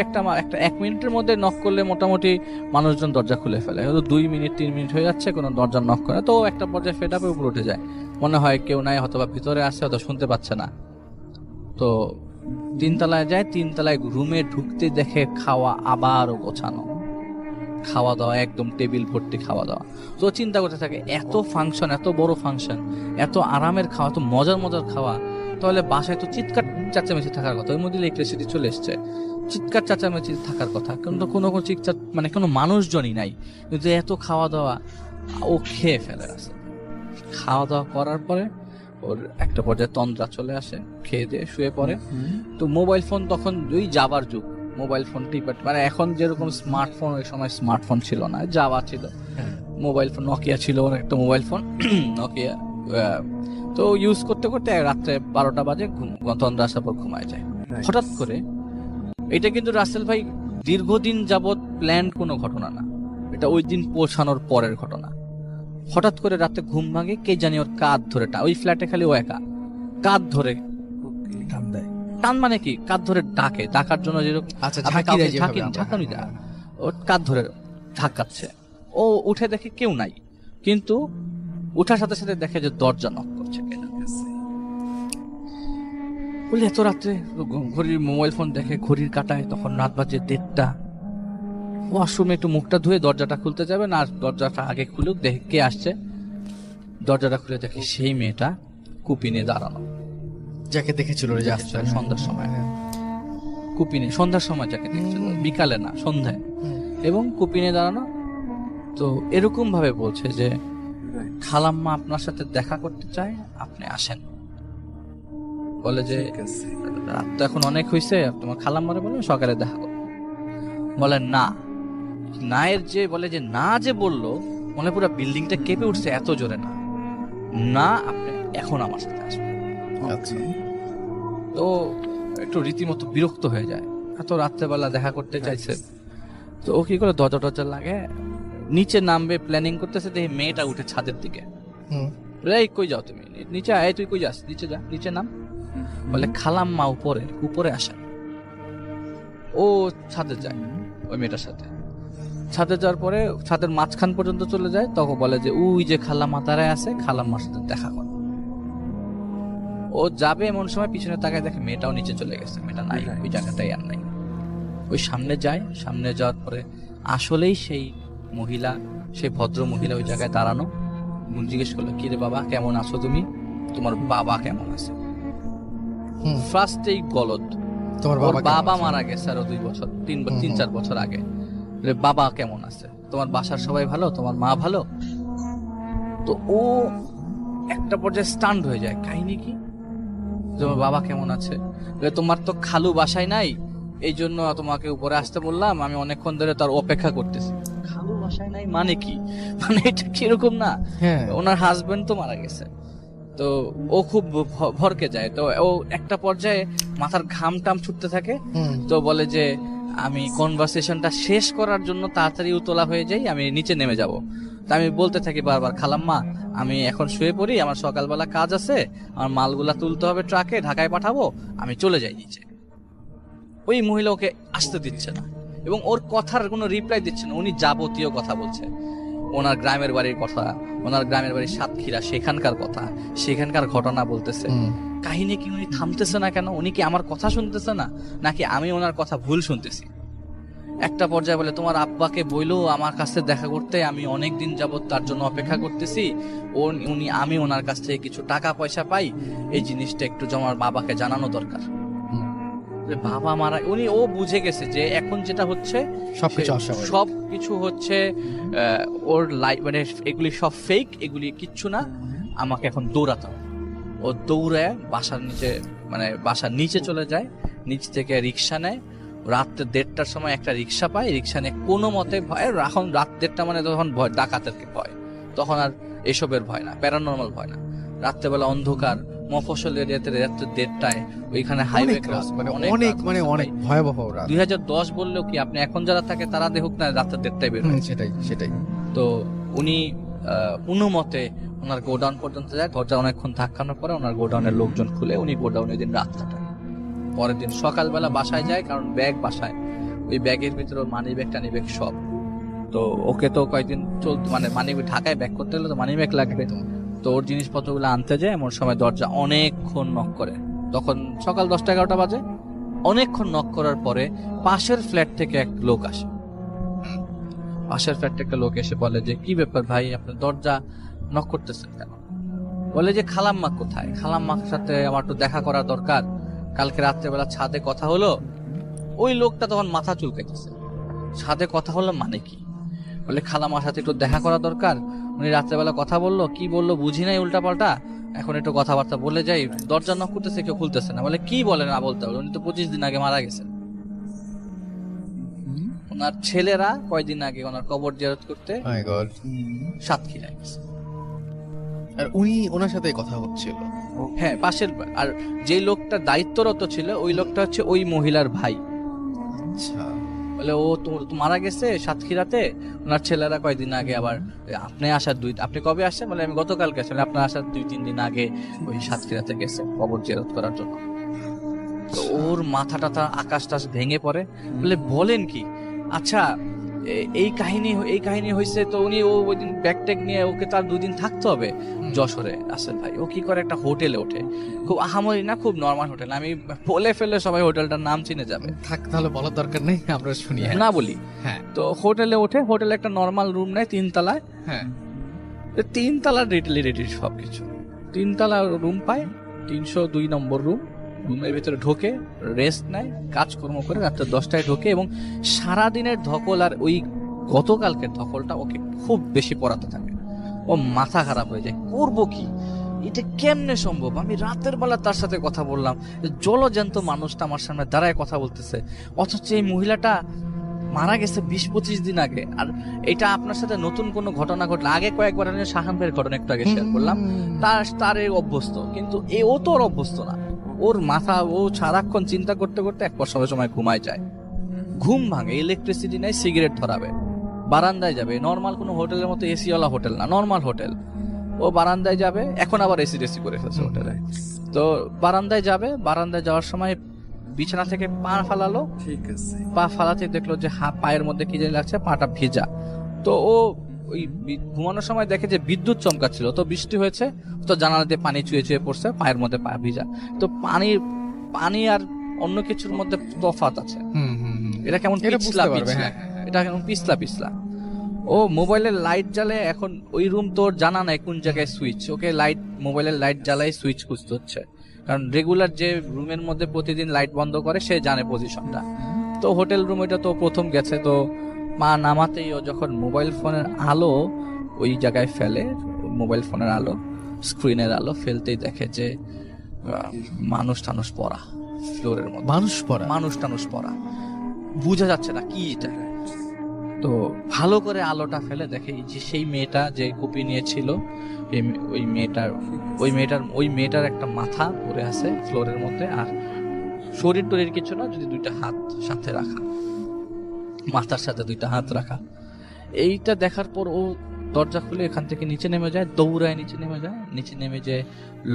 1 মিনিটের মধ্যে নক করলে মোটামুটি মানুষজন দরজা খুলে ফেলে, 2 মিনিট 3 মিনিট হয়ে যাচ্ছে, কোনো দরজা নক করে। তো একটা পর্যায়ে ফেড আপে উপরে উঠে যায়, মনে হয় কেউ নাই, হয়তো বা ভিতরে আসে, হয়তো শুনতে পাচ্ছে না। তো 3 তলায় যায়, 3 তলায় রুমে ঢুকতে দেখে খাওয়া আবারও গোছানো, খাওয়া দাওয়া একদম টেবিল ভর্তি খাওয়া দাওয়া। তো চিন্তা করতে থাকে, এত ফাংশন, এত বড় ফাংশন, এত আরামের খাওয়া, এত মজার খাওয়া, তাহলে বাসায় তো চিৎকার চাচামেচি থাকার কথা। ওই মধ্যে ইলেকট্রিসিটি চলে এসছে, চিৎকার চাচামেচি থাকার কথা, কিন্তু কোনো চিৎকার মানে কোনো মানুষজনই নাই, কিন্তু এত খাওয়া দাওয়া। ও খেয়ে ফেলে রাসেল। খাওয়া দাওয়া করার পরে ওর একটা পর্যায়ে তন্দ্রা চলে আসে, খেয়ে দিয়ে শুয়ে পড়ে। তো মোবাইল ফোন তখন ওই যাবার যুগ, মোবাইল ফোন টিপা, মানে এখন যেরকম স্মার্টফোন, ওই সময় স্মার্টফোন ছিল না, যাওয়া ছিল মোবাইল ফোন। নকিয়া ছিল ওর একটা মোবাইল ফোন, নকিয়া। তো ইউজ করতে করতে রাত্রে 12টা বাজে তন্দ্রা আসার পর ঘুমায় যায়। হঠাৎ করে, এটা কিন্তু রাসেল ভাই দীর্ঘদিন যাবৎ প্ল্যান কোনো ঘটনা না, এটা ওই দিন পৌঁছানোর পরের ঘটনা। হঠাৎ করে রাতে ঘুম ভাঙে, কে জানি ওর কাঁধ ধরে, ওই ফ্ল্যাটে খালি ও একা, কাঁধ ধরে টান দেয়। টান মানে কি, কাঁধ ধরে ডাকে, ডাকার জন্য যেরকম আচ্ছা, আপনি ঝাঁকি কাউকে দেয় যেভাবে ঝাঁকি- আমরা। ঝাঁকানি দেয়, ওর কাঁধ ধরে ঝাঁকাচ্ছে। ও উঠে দেখে কেউ নাই, কিন্তু উঠার সাথে সাথে দেখে যে দরজা নক করছে কে যেন। বলে এত রাত্রে ঘড়ির মোবাইল ফোন দেখে, ঘড়ির কাটায় তখন রাত বাজে 1:30। ওয়াশরুমে একটু মুখটা ধুয়ে দরজাটা খুলতে যাবে না, আর দরজাটা আগে খুলুক, দেখে কে আসছে। দরজাটা খুলে দেখে সেই মেয়েটা কুপি নিয়ে দাঁড়ানো, যাকে দেখেছিল ওই যে দেখেছিল সন্ধ্যার সময়। কুপিনে সন্ধ্যার সময় যাকে দেখছিল, বিকালে না, সন্ধ্যায়। এবং কুপিনে দাঁড়ানো। তো এরকম ভাবে বলছে যে খালাম্মা আপনার সাথে দেখা করতে চায়, আপনি আসেন। বলে যে রাত তো এখন অনেক হয়েছে, তোমার খালাম্মারে বলে সকালে দেখা করো। বলে না, না এর যে বলে যে না যে বললো, মনে পুরো বিল্ডিংটা কেঁপে উঠছে, এত জোরে না, না আপনি এখন আমার সাথে আসবেন। আচ্ছা। তো একটু রীতিমতো বিরক্ত হয়ে যায়, এত রাত্রেবেলা দেখা করতে চাইছে। তো ও কি করে, দরজা টরজা লাগে, নিচে নামবে প্ল্যানিং করতেছে, দেখি মেয়েটা উঠে ছাদের দিকে। বলে এই কই যাও তুমি, নিচে আয়, তুই কই যাস, নিচে যা, নিচে নাম। বলে খালাম্মা উপরে, উপরে আসেন। ও ছাদে যায় ওই মেয়েটার সাথে। ছাদে যাওয়ার পরে ছাদের মাঝখান পর্যন্ত চলে যায়, তখন বলে যে ওই যে খালাম্মা দাঁড়ায় আছে, খালাম্মার সাথে দেখা কর। ও যাবে এমন সময় পিছনে তাকায় দেখে মেয়েটাও নিচে চলে গেছে, মেয়েটা নাই, ওই জায়গাটাই আর নাই। ওই সামনে যায়, সামনে যাওয়ার পরে আসলেই সেই মহিলা, সেই ভদ্র মহিলা ওই জায়গায় দাঁড়ানো। জিজ্ঞেস করলো, কি রে বাবা, কেমন আছো তুমি, তোমার বাবা কেমন আছে? ফার্স্টেই গলদ, তোমার ওর বাবা বাবা মারা গেছে আরো 2 বছর, 3-4 বছর আগে। বলে, বাবা কেমন আছে, তোমার বাসার সবাই ভালো, তোমার মা ভালো? তো ও একটা পর্যায়ে স্টান্ড হয়ে যায়, কাহিনী কি, তোমার বাবা কেমন আছে? বলে, তোমার তো খালু বাসায় নাই, এই জন্য তোমাকে উপরে আসতে বললাম, আমি অনেকক্ষণ ধরে তার অপেক্ষা করতেছি। খালু বাসায় নাই মানে কি, মানে এটা কিরকম না, হ্যাঁ। ওনার হাজবেন্ড তো মারা গেছে। তো ও খুব ভরকে যায়। তো ও একটা পর্যায়ে মাথার ঘাম টাম ছুটতে থাকে। তো বলে যে আমি কনভারসেশনটা শেষ করার জন্য তাড়াতাড়ি উতলা হয়ে যাই, আমি নিচে নেমে যাব। তা আমি বলতে থাকি বারবার, খালাম্মা আমি এখন শুয়ে পড়ি, আমার সকালবেলা কাজ আছে, আমার মালগুলা তুলতে হবে ট্রাকে, ঢাকায় পাঠাবো, আমি চলে যাই নিচে। ওই মহিলা ওকে আসতে দিচ্ছে না এবং ওর কথার কোনো রিপ্লাই দিচ্ছে না। উনি যাবতীয় কথা বলছে, ওনার গ্রামের বাড়ির কথা, ওনার গ্রামের বাড়ির সাতক্ষীরা, সেখানকার কথা, সেখানকার ঘটনা বলতেছে। কাহিনী কি উনি থামতেছে না কেন? উনি কি আমার কথা শুনতেছে না, নাকি আমি ওনার কথা ভুল শুনতেছি? একটা পর্যায়ে বলে, তোমার আব্বাকে বইলো আমার কাছে দেখা করতে, আমি অনেক দিন যাবত তার জন্য অপেক্ষা করতেছি। আমি ওনার কাছ থেকে কিছু টাকা পয়সা পাই, এই জিনিসটা একটু আমার বাবাকে জানানো দরকার। বাবা মারা, ও বুঝে গেছে যে এখন যেটা হচ্ছে সবকিছু হচ্ছে ওর লাইফ, মানে এগুলি সব ফেক, এগুলি কিচ্ছু না, আমাকে এখন দৌড়াতে হবে। ও দৌড়ায় বাসার নিচে, মানে বাসার নিচে চলে যায়, নিচ থেকে রিক্সা নেয়। রাত্রে 1:30টার সময় একটা রিক্সা পায়, রিক্সা নিয়ে কোনো মতে ভয়, এখন রাত 1:30 মানে তখন ভয়, ডাকাতের ভয়, তখন আর এসবের ভয় না, প্যারানর্মাল ভয় না। রাত্রেবেলা অন্ধকার, মফস্বল এরিয়াতে রাত্রে 1:30টায় ওইখানে হাইওয়ে ক্রস, অনেক ভয়াবহ রাত। 2010 বললেও কি, আপনি এখন যারা থাকে তারা দেখুক না, রাত্রে 1:30টায় বের হয়। সেটাই। তো উনি কোনো মতে ওনার গোডাউন পর্যন্ত যায়, দরজা অনেকক্ষণ ধাক্কানোর পরে ওনার গোডাউনের লোকজন খুলে উনি গোডাউনে দিন রাত কাটায়। পরের দিন সকালবেলা বাসায় যায়, কারণ ব্যাগ বাসায়, ওই ব্যাগের ভিতরে মানি ব্যাগ টানি ব্যাগ সব। তো ওকে তো কয়েকদিন চলতে, মানে মানি ঢাকায় ব্যাগ করতে গেলে তো মানি ব্যাগ লাগবে। তো ওর জিনিসপত্রগুলো আনতে যায়, এমন সময় দরজা অনেকক্ষণ নক করে, তখন সকাল 10টা-11টা বাজে। অনেকক্ষণ নক করার পরে পাশের ফ্ল্যাট থেকে এক লোক আসে। পাশের ফ্ল্যাট থেকে লোক এসে বলে যে, কি ব্যাপার ভাই, আপনার দরজা নক করতেছেন কেন? বলে যে খালাম্মা কোথায়, খালাম্মার সাথে আমার একটু দেখা করা দরকার, কালকে রাত্রেবেলা ছাদে কথা হলো। ওই লোকটা তখন মাথা চুলকাইতেছে, ছাদে কথা হলো মানে কি? বলে খালামার সাথে একটু দেখা করা দরকার, উনি রাত্রেবেলা কথা বললো, কি বললো বুঝি নাই উল্টা পাল্টা, এখন একটু কথাবার্তা বলে যাই। দরজা নক করতেছে, কেউ খুলতেছে না। বলে কি বলে না বলতে হবে, উনি তো 25 দিন আগে মারা গেছেন। ওনার ছেলেরা কয়দিন আগে ওনার কবর জিয়ারত করতে মাই গড। সাতক্ষীরায় গেছে। আর উনি ওনার সাথে কথা হচ্ছিল। হ্যাঁ, পাশের, আর যে লোকটা দায়িত্বরত ছিল ওই লোকটা হচ্ছে ওই মহিলার ভাই। আচ্ছা, বলে ও তো মারা গেছে সাতক্ষীরাতে, ওনার ছেলেরা কয়দিন আগে আবার আপনি আসার আপনি কবে আসছেন? বলে আমি গতকালকে আসলে, আপনার আসার 2-3 দিন আগে ওই সাতক্ষীরাতে গেছে কবর জিয়ারত করার জন্য। তো ওর মাথা টাথা আকাশ টাশ ভেঙে পড়ে। বলে বলেন কি? আচ্ছা, এই কাহিনী হয়েছে তো উনি ওই দিন ব্যাগ ট্যাগ নিয়ে ওকে তার 2 দিন থাকতে হবে যশোরে। আসেন ভাই, ও কি করে একটা হোটেলে ওঠে, খুব আহামরি না, খুব নর্মাল হোটেল, আমি বলে ফেললে সবাই হোটেলটার নাম চিনে যাবে। থাক, তাহলে বলার দরকার নেই, আমরা শুনি। না বলি। হ্যাঁ তো হোটেলে ওঠে, হোটেলে একটা নর্মাল রুম নেয় 3 তলায়। হ্যাঁ 3 তলার রেডি সবকিছু, 3 তলা রুম পায়, 302 নম্বর রুম। রুমের ভিতরে ঢোকে, রেস্ট নেয়, কাজকর্ম করে রাত্রে 10টায় ঢোকে, এবং সারাদিনের ধকল আর ওই গতকালকের ধকলটা ওকে খুব বেশি পড়াতে থাকে। ও মাথা খারাপ হয়ে যায়, করবো কি, এটা কেমনে সম্ভব? আমি রাতের বেলা তার সাথে কথা বললাম, জলজ্যান্ত মানুষটা আমার সামনে দাঁড়ায় কথা বলতেছে, অথচ এই মহিলাটা মারা গেছে 20-25 দিন আগে। আর এটা আপনার সাথে নতুন কোনো ঘটনা ঘটলে, আগে কয়েকবার আমি শাহান ভাইয়ের ঘটনা একটু আগে শেয়ার করলাম, তার এই অভ্যস্ত, কিন্তু ও তো ওর অভ্যস্ত না। ওর মাথা, ও সারাক্ষণ চিন্তা করতে করতে এক সময় ঘুমায় যায়, ঘুম ভাঙে, ইলেকট্রিসিটি নাই, সিগারেট ধরাবে, বারান্দায় যাবে, নর্মাল কোনো হোটেলের মতো এসিওয়ালা হোটেল না, নর্মাল হোটেল, ও বারান্দায় যাবে, এখন আবার এসি করে ফেলছে হোটেলে। তো বারান্দায় যাবে, বারান্দায় যাওয়ার সময় বিছানা থেকে পা ফালালো, পা ফালাতে দেখলো যে পায়ের মধ্যে কি জানি লাগছে, পাটা ভিজা। তো ও ওই ঘুমানোর সময় দেখে যে বিদ্যুৎ চমকাচ্ছিল, তো বৃষ্টি হয়েছে, তো জানালা দিয়ে পানি চুয়ে চুয়ে পড়ছে, পায়ের মধ্যে পা ভিজা। তো পানি আর অন্য কিছুর মধ্যে তফাৎ আছে। এটা কেমন পিছলা, এটা কেমন পিছলা। ও মোবাইলের লাইট জ্বালে, এখন ওই রুম তোর জানা নাই কোন জায়গায় সুইচ, ওকে মোবাইলের লাইট জ্বালাই সুইচ খুঁজতে হচ্ছে, কারণ রেগুলার যে রুমের মধ্যে প্রতিদিন লাইট বন্ধ করে সে জানে পজিশনটা। তো হোটেল রুম এটা তো প্রথম গেছে, তো পা নামাতেই ও যখন মোবাইল ফোনের আলো ওই জায়গায় ফেলে, মোবাইল ফোনের আলো, স্ক্রিনের আলো ফেলতেই দেখে যে মানুষ টানুষ পড়া ফ্লোরের মধ্যে, মানুষ টানুষ পড়া, বোঝা যাচ্ছে না কি এটা। তো ভালো করে আলোটা ফেলে দেখে যে সেই মেয়েটা যে কপি নিয়েছিল, ওই মেয়েটার একটা মাথা পড়ে আছে ফ্লোরের মধ্যে, আর শরীর টরীর কিছু না, যদি 2টা হাত সাথে রাখা, মাথার সাথে 2টা হাত রাখা। এইটা দেখার পর ও দরজা খুলে এখান থেকে নিচে নেমে যায়, দৌড়ায় নিচে নেমে যে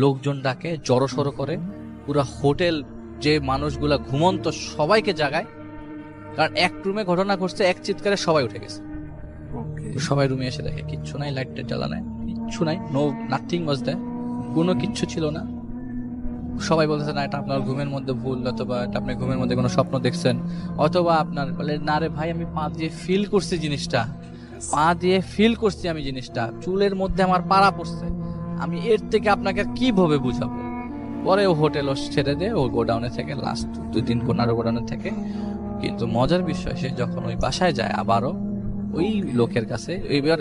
লোকজন ডাকে, জড়সড় করে, পুরা হোটেল যে মানুষগুলা ঘুমন্ত সবাইকে জাগায়, কারণ এক রুমে ঘটনা ঘটছে, এক চিৎকারে সবাই উঠে গেছে। সবাই রুমে এসে দেখে কিচ্ছু নাই, লাইটটা জ্বালা নাই, কিচ্ছু নাই, নাথিং ওয়াজ দেয়ার, কোনো কিচ্ছু ছিল না। সবাই বলতেছে না এটা আপনার ঘুমের মধ্যে ভুল, অথবা এটা আপনি ঘুমের মধ্যে কোনো স্বপ্ন দেখছেন, অথবা আপনার বলে না রে ভাই আমি পা দিয়ে ফিল করছি জিনিসটা, আমি জিনিসটা চুলের মধ্যে আমার পাড়া পড়ছে, আমি এর থেকে আপনাকে কিভাবে বুঝাবো। পরে ও হোটেল ছেড়ে দিয়ে ও গোডাউনে থেকে লাস্ট 2 দিন কোনারো গোডাউনে থেকে। কিন্তু মজার বিষয়, সে যখন ওই বাসায় যায় আবারও ওই লোকের কাছে,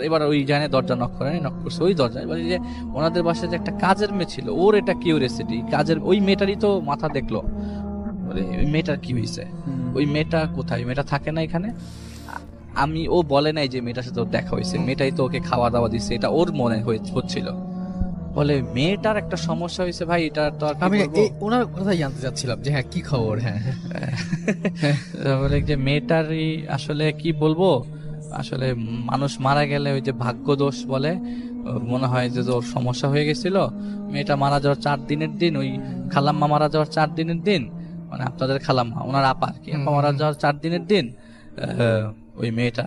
এবার ওই জানে দরজা নক করছে ওই দরজায়, বলে যে ওনাদের বাসায় যে একটা কাজের মেয়ে ছিল, ওর এটা কিউরিয়াসিটি, কাজের ওই মেয়েটারই তো মাথা দেখলো, বলে ওই মেয়েটার কি হয়েছে, ওই মেয়েটা কোথায়, মেয়েটা থাকে না এখানে। ও বলে নাই যে মেয়েটার সাথে ওর দেখা হয়েছে, মেয়েটাই তো ওকে খাওয়া দাওয়া দিচ্ছে, এটা ওর মনে হচ্ছিল। বলে মেয়েটার একটা সমস্যা হয়েছে ভাই, এটা তো আমি ওনার কথা জানতে চাচ্ছিলাম যে হ্যাঁ কি খবর। হ্যাঁ বলে যে মেয়েটারই আসলে কি বলবো, আসলে মানুষ মারা গেলে ওই যে ভাগ্য দোষ বলে, মনে হয় যে ওর সমস্যা হয়ে গেছিল। মেয়েটা মারা যাওয়ার 4 দিনের দিন, ওই খালাম্মা মারা যাওয়ার 4 দিনের দিন, মানে আপনাদের খালাম্মা, ওনার আপা কি আপা মারা যাওয়ার 4 দিনের দিন, ওই মেয়েটা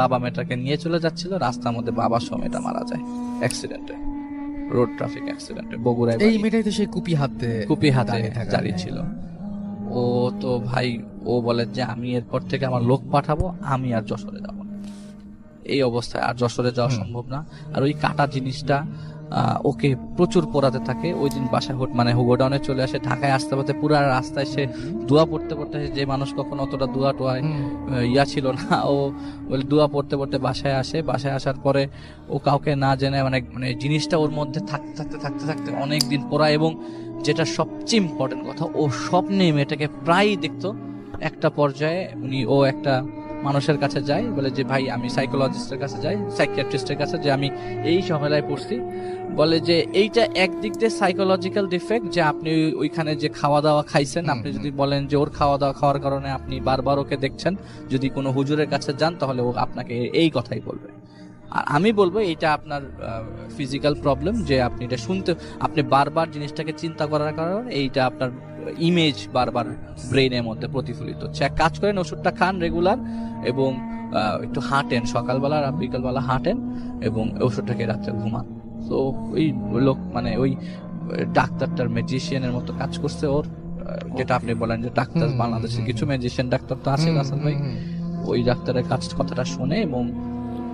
বাবা মেয়েটাকে নিয়ে চলে যাচ্ছিল, রাস্তার মধ্যে বাবার সহ মেয়েটা মারা যায় অ্যাক্সিডেন্টে, রোড ট্রাফিক অ্যাক্সিডেন্টে, বগুড়ায়। এই মেয়েটাই তো সেই কুপি হাতে দাঁড়িয়ে ছিল। ও তো ভাই ও বলে যে আমি এরপর থেকে আমার লোক পাঠাবো, আমি আর যশোরে যাব না, এই অবস্থায় আর যশোরে যাওয়া সম্ভব না। আর ওই কাটা জিনিসটা ওকে প্রচুর পড়াতে থাকে। ওই দিন বাসায় মানে গোডাউনে চলে আসে, ঢাকায় আসতে পারতে পুরো রাস্তায় সে দোয়া পড়তে পড়তে, যে মানুষ কখনো অতটা দোয়া টোয়ায় ছিল না, ও বলে দোয়া পড়তে পড়তে বাসায় আসে। বাসায় আসার পরে ও কাউকে না জেনে মানে জিনিসটা ওর মধ্যে থাকতে থাকতে অনেক দিন পড়া, এবং যেটা সবচেয়ে ইম্পর্টেন্ট কথা, ও স্বপ্নে মেয়েটাকে প্রায়ই দেখতো। একটা পর্যায়ে ও একটা মানুষের কাছে যায়, বলে যে ভাই আমি সাইকোলজিস্টের কাছে যাই, সাইকিয়াট্রিস্টের কাছে, যে আমি এই ঝামেলায় পড়ছি। বলে যে এইটা একদিক দিয়ে সাইকোলজিক্যাল ডিফেক্ট, যে আপনি ওইখানে যে খাওয়া দাওয়া খাইছেন, আপনি যদি বলেন যে ওর খাওয়া দাওয়া খাওয়ার কারণে আপনি বারবার ওকে দেখছেন, যদি কোনো হুজুরের কাছে যান তাহলে ও আপনাকে এই কথাই বলবে। আর আমি বলবো এটা আপনার ফিজিক্যাল প্রবলেম, যে আপনি এটা আপনি বারবার জিনিসটাকে চিন্তা করার কারণে এইটা আপনার ইমেজ বারবার ব্রেনের মধ্যে প্রতিফলিত হচ্ছে। এক কাজ করেন, ওষুধটা খান রেগুলার, এবং একটু হাঁটেন, সকালবেলা আর বিকালবেলা হাঁটেন, এবং ওষুধটাকে রাত্রে ঘুমান। তো ওই লোক মানে ওই ডাক্তারটার ম্যাজিশিয়ানের মতো কাজ করছে ওর, যেটা আপনি বলেন যে ডাক্তার, বাংলাদেশে কিছু ম্যাজিশিয়ান ডাক্তার তো আছে রাসেল ভাই, ওই ডাক্তারের কথাটা শুনে, এবং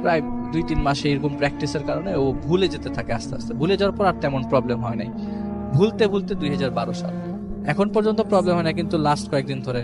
প্রায় 2-3 মাসে এরকম প্র্যাকটিসের কারণে ও ভুলে যেতে থাকে। আস্তে আস্তে ভুলে যাওয়ার পর আর তেমন প্রবলেম হয় নাই। ভুলতে 2012 সাল এখন পর্যন্ত প্রবলেম হয় না, কিন্তু লাস্ট কয়েকদিন ধরে